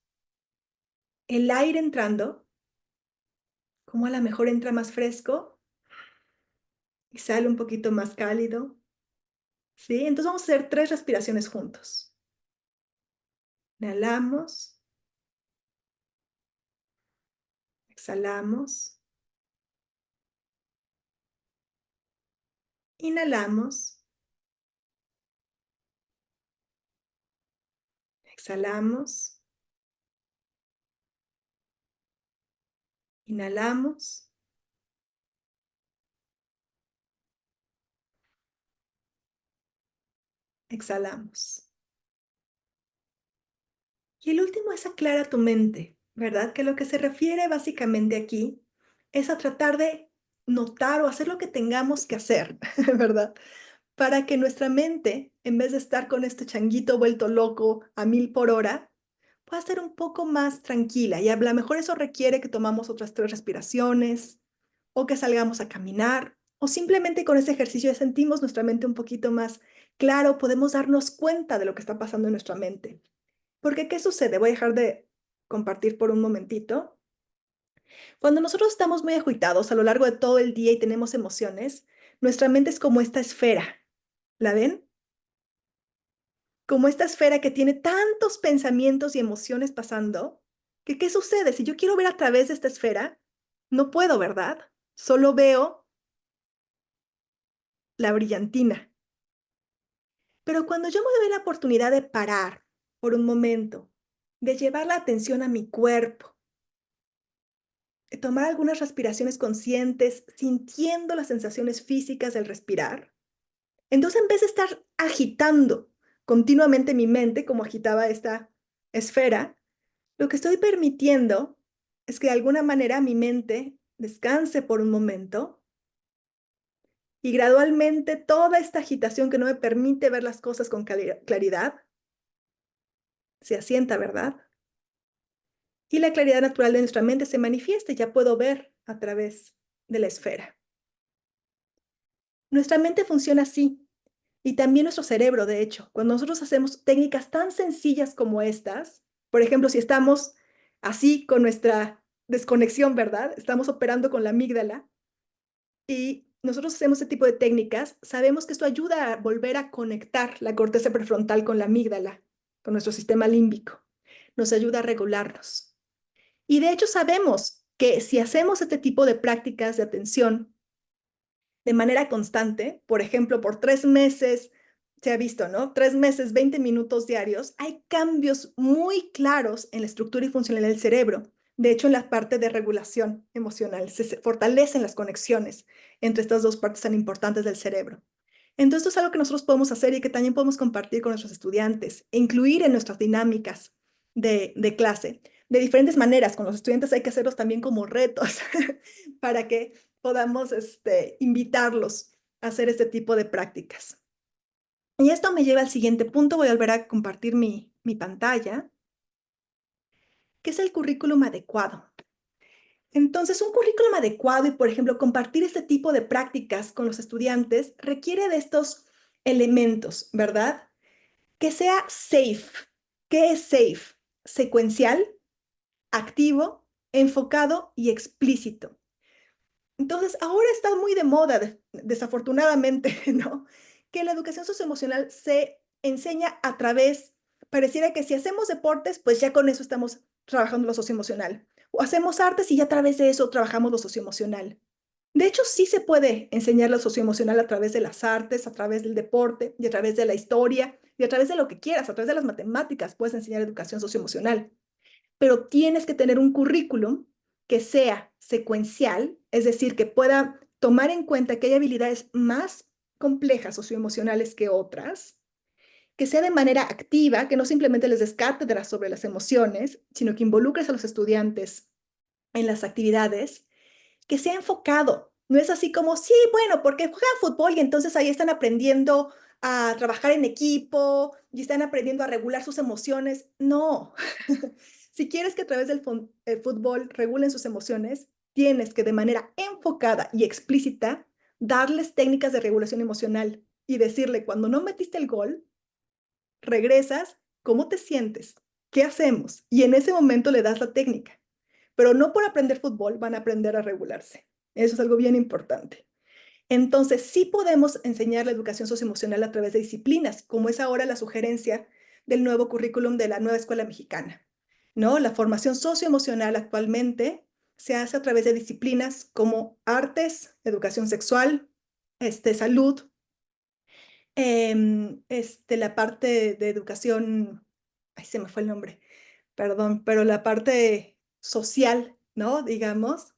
el aire entrando, como a lo mejor entra más fresco y sale un poquito más cálido, ¿sí? Entonces vamos a hacer 3 respiraciones juntos. Inhalamos, exhalamos, inhalamos, Exhalamos. Inhalamos. Exhalamos. Y el último es aclara tu mente, ¿verdad? Que lo que se refiere básicamente aquí es a tratar de notar o hacer lo que tengamos que hacer, ¿verdad? Para que nuestra mente, en vez de estar con este changuito vuelto loco a 1000 por hora, pueda estar un poco más tranquila. Y a lo mejor eso requiere que tomamos otras 3 respiraciones o que salgamos a caminar o simplemente con ese ejercicio ya sentimos nuestra mente un poquito más claro, podemos darnos cuenta de lo que está pasando en nuestra mente. Porque, ¿qué sucede? Voy a dejar de compartir por un momentito. Cuando nosotros estamos muy agitados a lo largo de todo el día y tenemos emociones, nuestra mente es como esta esfera. ¿La ven? Como esta esfera que tiene tantos pensamientos y emociones pasando, que ¿qué sucede? Si yo quiero ver a través de esta esfera, no puedo, ¿verdad? Solo veo la brillantina. Pero cuando yo me doy la oportunidad de parar por un momento, de llevar la atención a mi cuerpo, tomar algunas respiraciones conscientes, sintiendo las sensaciones físicas del respirar. Entonces, en vez de estar agitando continuamente mi mente, como agitaba esta esfera, lo que estoy permitiendo es que de alguna manera mi mente descanse por un momento y gradualmente toda esta agitación que no me permite ver las cosas con claridad se asienta, ¿verdad? Y la claridad natural de nuestra mente se manifiesta y ya puedo ver a través de la esfera. Nuestra mente funciona así, y también nuestro cerebro, de hecho. Cuando nosotros hacemos técnicas tan sencillas como estas, por ejemplo, si estamos así con nuestra desconexión, ¿verdad? Estamos operando con la amígdala y nosotros hacemos este tipo de técnicas, sabemos que esto ayuda a volver a conectar la corteza prefrontal con la amígdala, con nuestro sistema límbico. Nos ayuda a regularnos. Y de hecho sabemos que si hacemos este tipo de prácticas de atención de manera constante, por ejemplo, por 3 meses, se ha visto, ¿no? 3 meses, 20 minutos diarios, hay cambios muy claros en la estructura y funcionalidad del cerebro. De hecho, en la parte de regulación emocional, se fortalecen las conexiones entre estas dos partes tan importantes del cerebro. Entonces, esto es algo que nosotros podemos hacer y que también podemos compartir con nuestros estudiantes e incluir en nuestras dinámicas de clase. De diferentes maneras, con los estudiantes hay que hacerlos también como retos para que podamos invitarlos a hacer este tipo de prácticas. Y esto me lleva al siguiente punto, voy a volver a compartir mi pantalla, que es el currículum adecuado. Entonces, un currículum adecuado y, por ejemplo, compartir este tipo de prácticas con los estudiantes requiere de estos elementos, ¿verdad? Que sea safe. ¿Qué es safe? Secuencial, activo, enfocado y explícito. Entonces, ahora está muy de moda, desafortunadamente, ¿no? Que la educación socioemocional se enseña a través, pareciera que si hacemos deportes, pues ya con eso estamos trabajando lo socioemocional. O hacemos artes y ya a través de eso trabajamos lo socioemocional. De hecho, sí se puede enseñar lo socioemocional a través de las artes, a través del deporte y a través de la historia y a través de lo que quieras, a través de las matemáticas puedes enseñar educación socioemocional, pero tienes que tener un currículum que sea secuencial, es decir, que pueda tomar en cuenta que hay habilidades más complejas socioemocionales que otras, que sea de manera activa, que no simplemente les des cátedra sobre las emociones, sino que involucres a los estudiantes en las actividades, que sea enfocado. No es así como, sí, bueno, porque juegan fútbol y entonces ahí están aprendiendo a trabajar en equipo y están aprendiendo a regular sus emociones. No. Si quieres que a través del fútbol regulen sus emociones, tienes que de manera enfocada y explícita darles técnicas de regulación emocional y decirle, cuando no metiste el gol, regresas, ¿cómo te sientes? ¿Qué hacemos? Y en ese momento le das la técnica. Pero no por aprender fútbol van a aprender a regularse. Eso es algo bien importante. Entonces, sí podemos enseñar la educación socioemocional a través de disciplinas, como es ahora la sugerencia del nuevo currículum de la nueva escuela mexicana, ¿no? La formación socioemocional actualmente se hace a través de disciplinas como artes, educación sexual, salud, la parte de educación ay, se me fue el nombre, perdón, pero la parte social, ¿no? Digamos.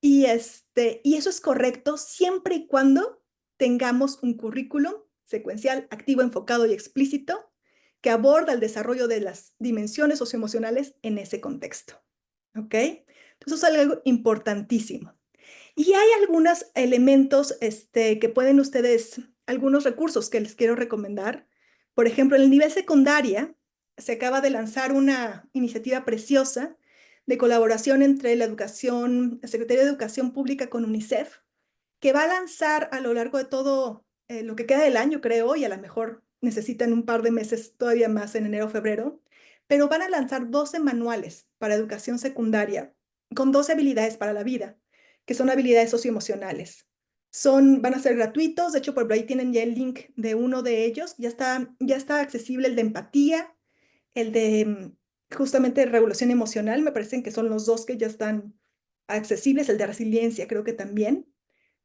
Y eso es correcto siempre y cuando tengamos un currículum secuencial, activo, enfocado y explícito que aborda el desarrollo de las dimensiones socioemocionales en ese contexto. ¿Ok? Entonces, eso es algo importantísimo. Y hay algunos elementos que pueden ustedes, algunos recursos que les quiero recomendar. Por ejemplo, en el nivel secundaria se acaba de lanzar una iniciativa preciosa de colaboración entre la Secretaría de Educación Pública con UNICEF, que va a lanzar a lo largo de todo lo que queda del año, creo, y a lo mejor necesitan un par de meses todavía más en enero o febrero, pero van a lanzar 12 manuales para educación secundaria con 12 habilidades para la vida, que son habilidades socioemocionales. Van a ser gratuitos, de hecho por ahí tienen ya el link de uno de ellos, ya está accesible el de empatía, el de justamente regulación emocional, me parecen que son los dos que ya están accesibles, el de resiliencia creo que también.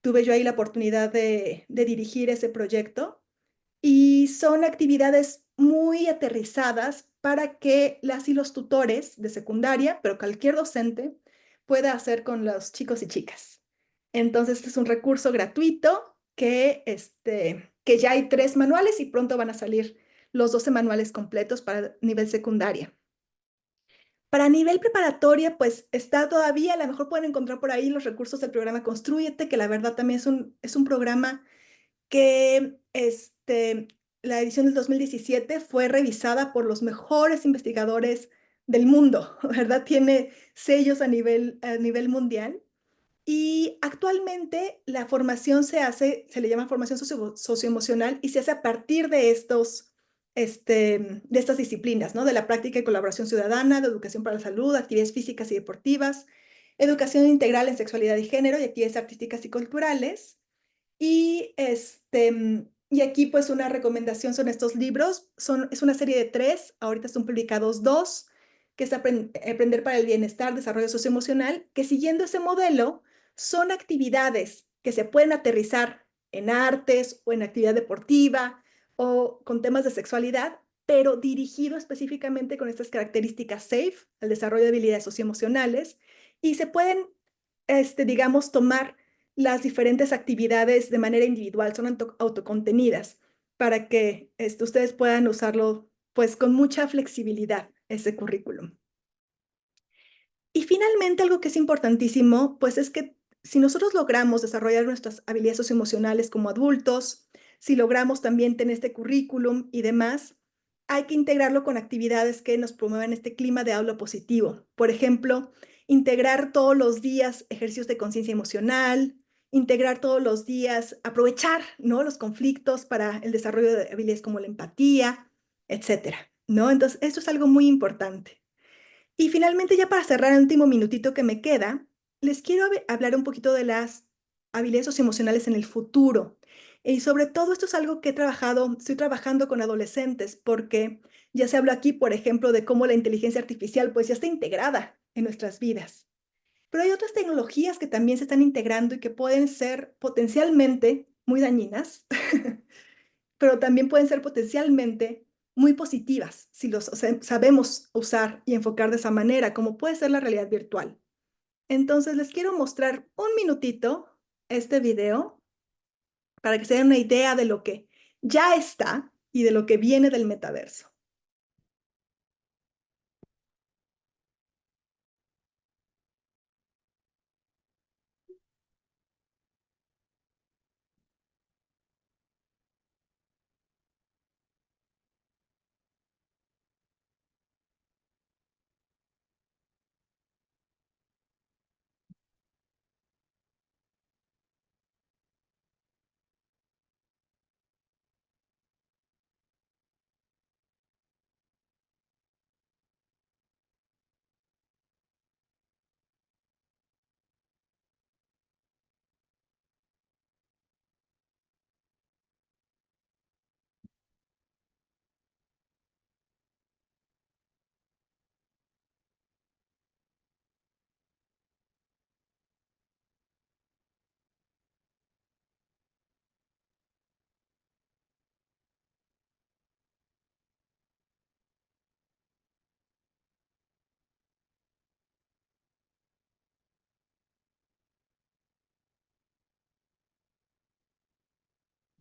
Tuve yo ahí la oportunidad de dirigir ese proyecto y son actividades muy aterrizadas para que las y los tutores de secundaria, pero cualquier docente, pueda hacer con los chicos y chicas. Entonces, este es un recurso gratuito que ya hay 3 manuales y pronto van a salir los 12 manuales completos para nivel secundaria. Para nivel preparatoria, pues está todavía, a lo mejor pueden encontrar por ahí los recursos del programa Construyete, que la verdad también es un programa que la edición del 2017 fue revisada por los mejores investigadores del mundo, ¿verdad? Tiene sellos a nivel mundial. Y actualmente la formación se le llama formación socioemocional y se hace a partir de de estas disciplinas, ¿no? De la práctica y colaboración ciudadana, de educación para la salud, actividades físicas y deportivas, educación integral en sexualidad y género y actividades artísticas y culturales. Y aquí pues una recomendación son estos libros, es una serie de 3, ahorita son publicados 2, que es Aprender para el Bienestar, Desarrollo Socioemocional, que siguiendo ese modelo son actividades que se pueden aterrizar en artes o en actividad deportiva o con temas de sexualidad, pero dirigido específicamente con estas características SAFE, el desarrollo de habilidades socioemocionales, y se pueden, digamos, tomar las diferentes actividades de manera individual, son autocontenidas para que ustedes puedan usarlo pues con mucha flexibilidad ese currículum. Y finalmente algo que es importantísimo pues es que si nosotros logramos desarrollar nuestras habilidades socioemocionales como adultos, si logramos también tener este currículum y demás, hay que integrarlo con actividades que nos promuevan este clima de habla positivo. Por ejemplo, integrar todos los días ejercicios de conciencia emocional, integrar todos los días, aprovechar, ¿no? Los conflictos para el desarrollo de habilidades como la empatía, etcétera, ¿no? Entonces, esto es algo muy importante. Y finalmente, ya para cerrar el último minutito que me queda, les quiero hablar un poquito de las habilidades socioemocionales en el futuro. Y sobre todo esto es algo que estoy trabajando con adolescentes, porque ya se habló aquí, por ejemplo, de cómo la inteligencia artificial pues ya está integrada en nuestras vidas. Pero hay otras tecnologías que también se están integrando y que pueden ser potencialmente muy dañinas, pero también pueden ser potencialmente muy positivas si sabemos usar y enfocar de esa manera, como puede ser la realidad virtual. Entonces, les quiero mostrar un minutito este video para que se den una idea de lo que ya está y de lo que viene del metaverso.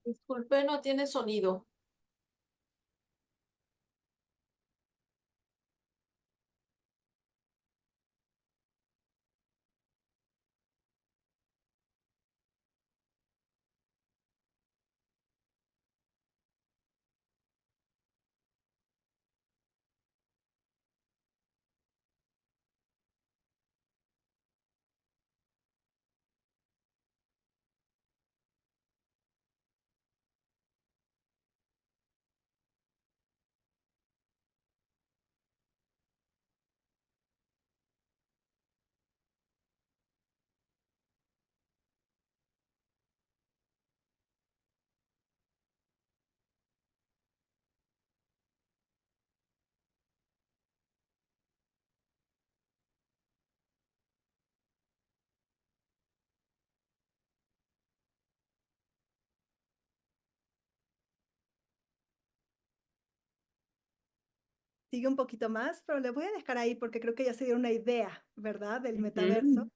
Disculpe, no tiene sonido. Sigue un poquito más, pero le voy a dejar ahí porque creo que ya se dio una idea, ¿verdad? Del metaverso. Ujú,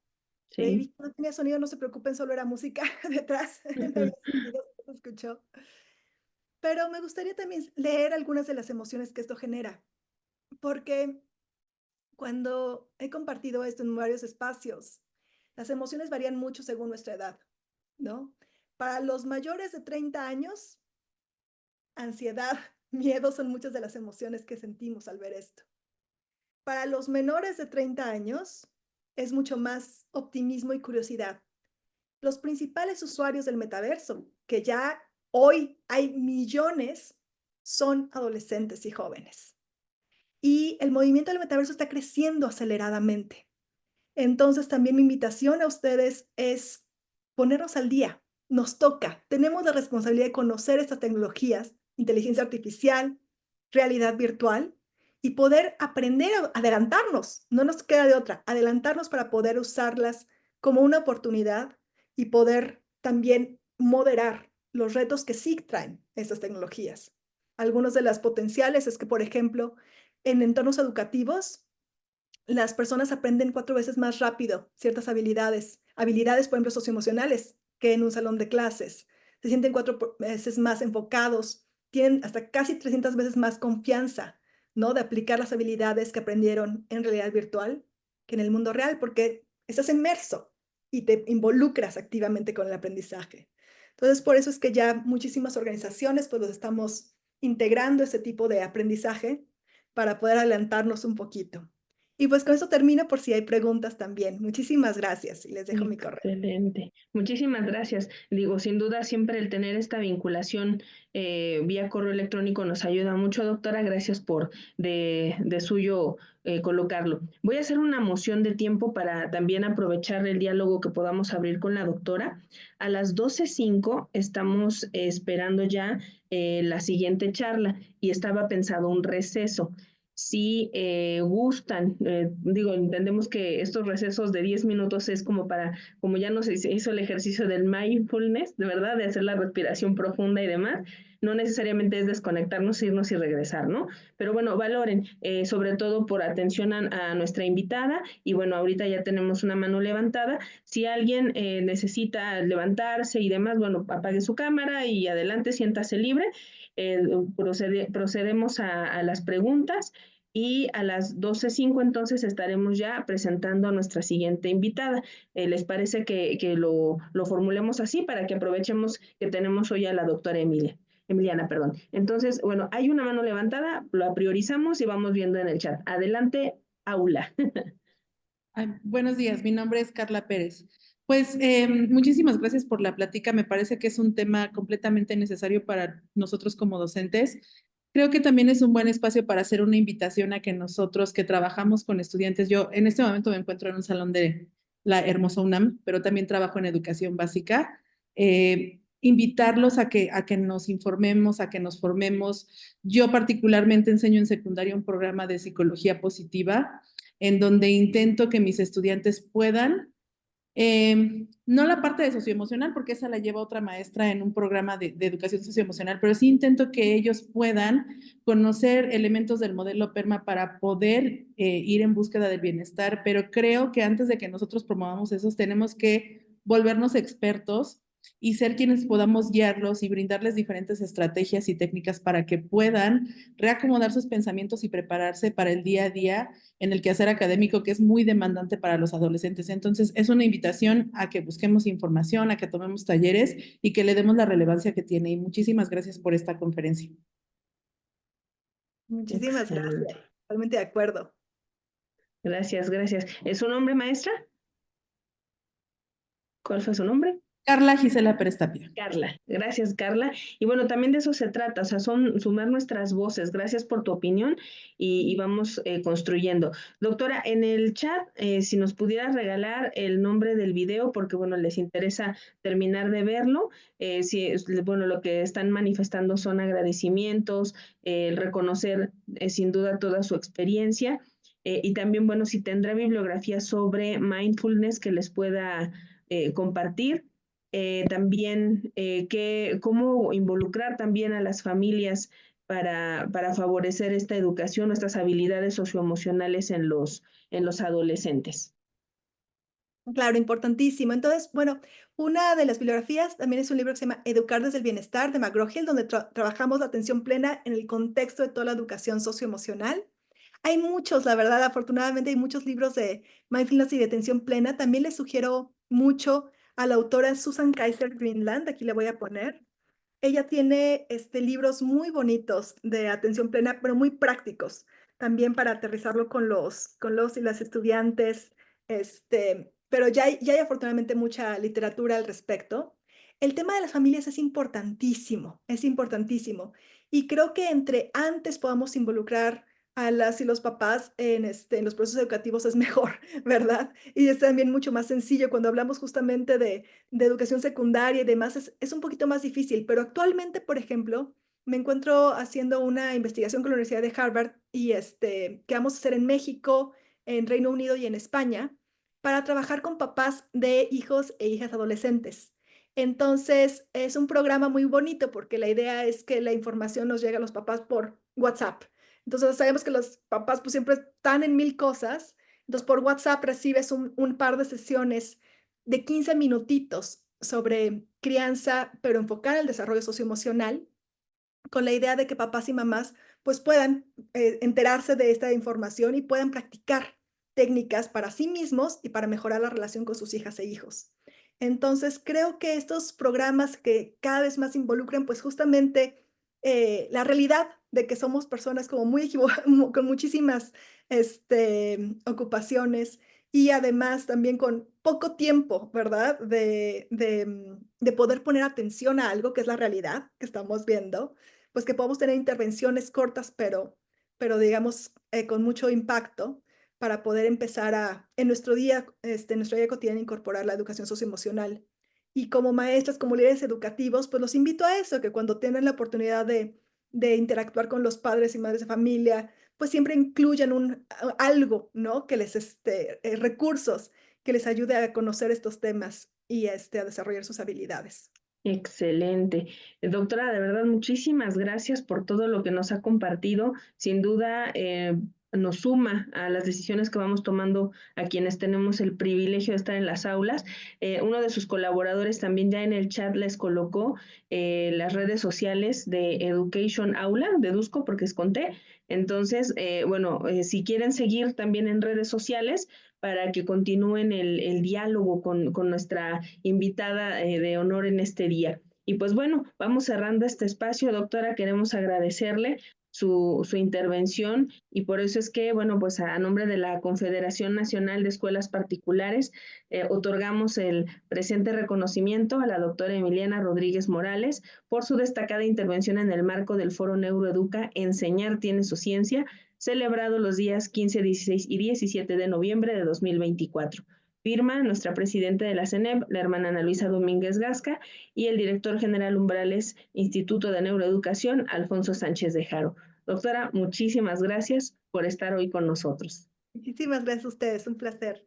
Baby, sí. no tenía sonido, no se preocupen, solo era música detrás. No Ujú. había sonido, se escuchó. Pero me gustaría también leer algunas de las emociones que esto genera, porque cuando he compartido esto en varios espacios, las emociones varían mucho según nuestra edad, ¿no? Para los mayores de 30 años, ansiedad, miedo son muchas de las emociones que sentimos al ver esto. Para los menores de 30 años, es mucho más optimismo y curiosidad. Los principales usuarios del metaverso, que ya hoy hay millones, son adolescentes y jóvenes. Y el movimiento del metaverso está creciendo aceleradamente. Entonces, también mi invitación a ustedes es ponernos al día. Nos toca, tenemos la responsabilidad de conocer estas tecnologías, inteligencia artificial, realidad virtual, y poder aprender a adelantarnos. No nos queda de otra, adelantarnos para poder usarlas como una oportunidad y poder también moderar los retos que sí traen estas tecnologías. Algunos de las potenciales es que, por ejemplo, en entornos educativos, las personas aprenden 4 veces más rápido ciertas habilidades, por ejemplo, socioemocionales, que en un salón de clases. Se sienten 4 veces más enfocados, tienen hasta casi 300 veces más confianza, ¿no? De aplicar las habilidades que aprendieron en realidad virtual que en el mundo real, porque estás inmerso y te involucras activamente con el aprendizaje. Entonces, por eso es que ya muchísimas organizaciones, pues, los estamos integrando ese tipo de aprendizaje para poder adelantarnos un poquito. Y pues con eso termino por si hay preguntas también. Muchísimas gracias y les dejo mi correo. Excelente. Muchísimas gracias. Digo, sin duda siempre el tener esta vinculación vía correo electrónico nos ayuda mucho, doctora. Gracias por de suyo colocarlo. Voy a hacer una moción de tiempo para también aprovechar el diálogo que podamos abrir con la doctora. A las 12:05 estamos esperando ya la siguiente charla y estaba pensado un receso. Si gustan, digo, entendemos que estos recesos de 10 minutos es como para, como ya nos hizo el ejercicio del mindfulness, de verdad, de hacer la respiración profunda y demás, no necesariamente es desconectarnos, irnos y regresar, ¿no? Pero bueno, valoren, sobre todo por atención a nuestra invitada, y bueno, ahorita ya tenemos una mano levantada. Si alguien necesita levantarse y demás, bueno, apague su cámara y adelante, siéntase libre. Eh, procedemos a las preguntas y a las 12:05 entonces estaremos ya presentando a nuestra siguiente invitada. ¿Les parece que lo formulemos así para que aprovechemos que tenemos hoy a la doctora Emiliana, perdón? Entonces, bueno, hay una mano levantada, la priorizamos y vamos viendo en el chat. Adelante, Aula. Buenos días, mi nombre es Carla Pérez. Pues muchísimas gracias por la plática. Me parece que es un tema completamente necesario para nosotros como docentes. Creo que también es un buen espacio para hacer una invitación a que nosotros que trabajamos con estudiantes, yo en este momento me encuentro en un salón de la hermosa UNAM, pero también trabajo en educación básica, invitarlos a que nos informemos, a que nos formemos. Yo particularmente enseño en secundaria un programa de psicología positiva en donde intento que mis estudiantes puedan, no la parte de socioemocional, porque esa la lleva otra maestra en un programa de educación socioemocional, pero sí intento que ellos puedan conocer elementos del modelo PERMA para poder ir en búsqueda del bienestar, pero creo que antes de que nosotros promovamos esos, tenemos que volvernos expertos y ser quienes podamos guiarlos y brindarles diferentes estrategias y técnicas para que puedan reacomodar sus pensamientos y prepararse para el día a día en el quehacer académico, que es muy demandante para los adolescentes. Entonces, es una invitación a que busquemos información, a que tomemos talleres y que le demos la relevancia que tiene. Y muchísimas gracias por esta conferencia. Muchísimas Excelente. gracias. Totalmente de acuerdo. Gracias, gracias. ¿Es su nombre, maestra? ¿Cuál fue su nombre? Carla Gisela Pérez Tapia. Carla, gracias Carla. Y bueno, también de eso se trata, o sea, son sumar nuestras voces. Gracias por tu opinión y vamos construyendo. Doctora, en el chat, si nos pudieras regalar el nombre del video, porque bueno, les interesa terminar de verlo. Bueno, lo que están manifestando son agradecimientos, el reconocer sin duda toda su experiencia. Y también, bueno, si tendrá bibliografía sobre mindfulness que les pueda compartir. También cómo involucrar también a las familias para favorecer esta educación, estas habilidades socioemocionales en los adolescentes. Claro, importantísimo. Entonces, bueno, una de las bibliografías también es un libro que se llama Educar desde el Bienestar de McGraw-Hill, donde trabajamos la atención plena en el contexto de toda la educación socioemocional. Hay muchos, la verdad, afortunadamente hay muchos libros de mindfulness y de atención plena. También les sugiero mucho a la autora Susan Kaiser Greenland, aquí le voy a poner. Ella tiene libros muy bonitos de atención plena, pero muy prácticos, también para aterrizarlo con los y las estudiantes, pero ya hay afortunadamente mucha literatura al respecto. El tema de las familias es importantísimo, es importantísimo. Y creo que entre antes podamos involucrar a las y los papás en los procesos educativos es mejor, ¿verdad? Y es también mucho más sencillo cuando hablamos justamente de educación secundaria y demás, es un poquito más difícil, pero actualmente, por ejemplo, me encuentro haciendo una investigación con la Universidad de Harvard y que vamos a hacer en México, en Reino Unido y en España, para trabajar con papás de hijos e hijas adolescentes. Entonces, es un programa muy bonito porque la idea es que la información nos llegue a los papás por WhatsApp. Entonces, sabemos que los papás pues siempre están en mil cosas. Entonces, por WhatsApp recibes un par de sesiones de 15 minutitos sobre crianza, pero enfocada en el desarrollo socioemocional, con la idea de que papás y mamás pues puedan enterarse de esta información y puedan practicar técnicas para sí mismos y para mejorar la relación con sus hijas e hijos. Entonces, creo que estos programas que cada vez más involucran pues justamente la realidad de que somos personas como con muchísimas ocupaciones y además también con poco tiempo, ¿verdad? De poder poner atención a algo que es la realidad que estamos viendo, pues que podamos tener intervenciones cortas, pero digamos con mucho impacto para poder empezar en nuestro día cotidiano, incorporar la educación socioemocional. Y como maestras, como líderes educativos, pues los invito a eso, que cuando tengan la oportunidad de interactuar con los padres y madres de familia, pues siempre incluyan algo, ¿no? Que recursos que les ayude a conocer estos temas y a desarrollar sus habilidades. Excelente. Doctora, de verdad, muchísimas gracias por todo lo que nos ha compartido. Sin duda, nos suma a las decisiones que vamos tomando a quienes tenemos el privilegio de estar en las aulas. Uno de sus colaboradores también ya en el chat les colocó las redes sociales de Education Aula, deduzco porque es con T. Entonces, si quieren seguir también en redes sociales, para que continúen el diálogo con nuestra invitada de honor en este día. Y pues bueno, vamos cerrando este espacio, doctora, queremos agradecerle su intervención y por eso es que, bueno, pues a nombre de la Confederación Nacional de Escuelas Particulares, otorgamos el presente reconocimiento a la doctora Emiliana Rodríguez Morales por su destacada intervención en el marco del Foro Neuroeduca Enseñar tiene su ciencia, celebrado los días 15, 16 y 17 de noviembre de 2024. Firma nuestra presidenta de la CENEP, la hermana Ana Luisa Domínguez Gasca, y el director general Umbrales Instituto de Neuroeducación, Alfonso Sánchez de Jaro. Doctora, muchísimas gracias por estar hoy con nosotros. Muchísimas gracias a ustedes, un placer.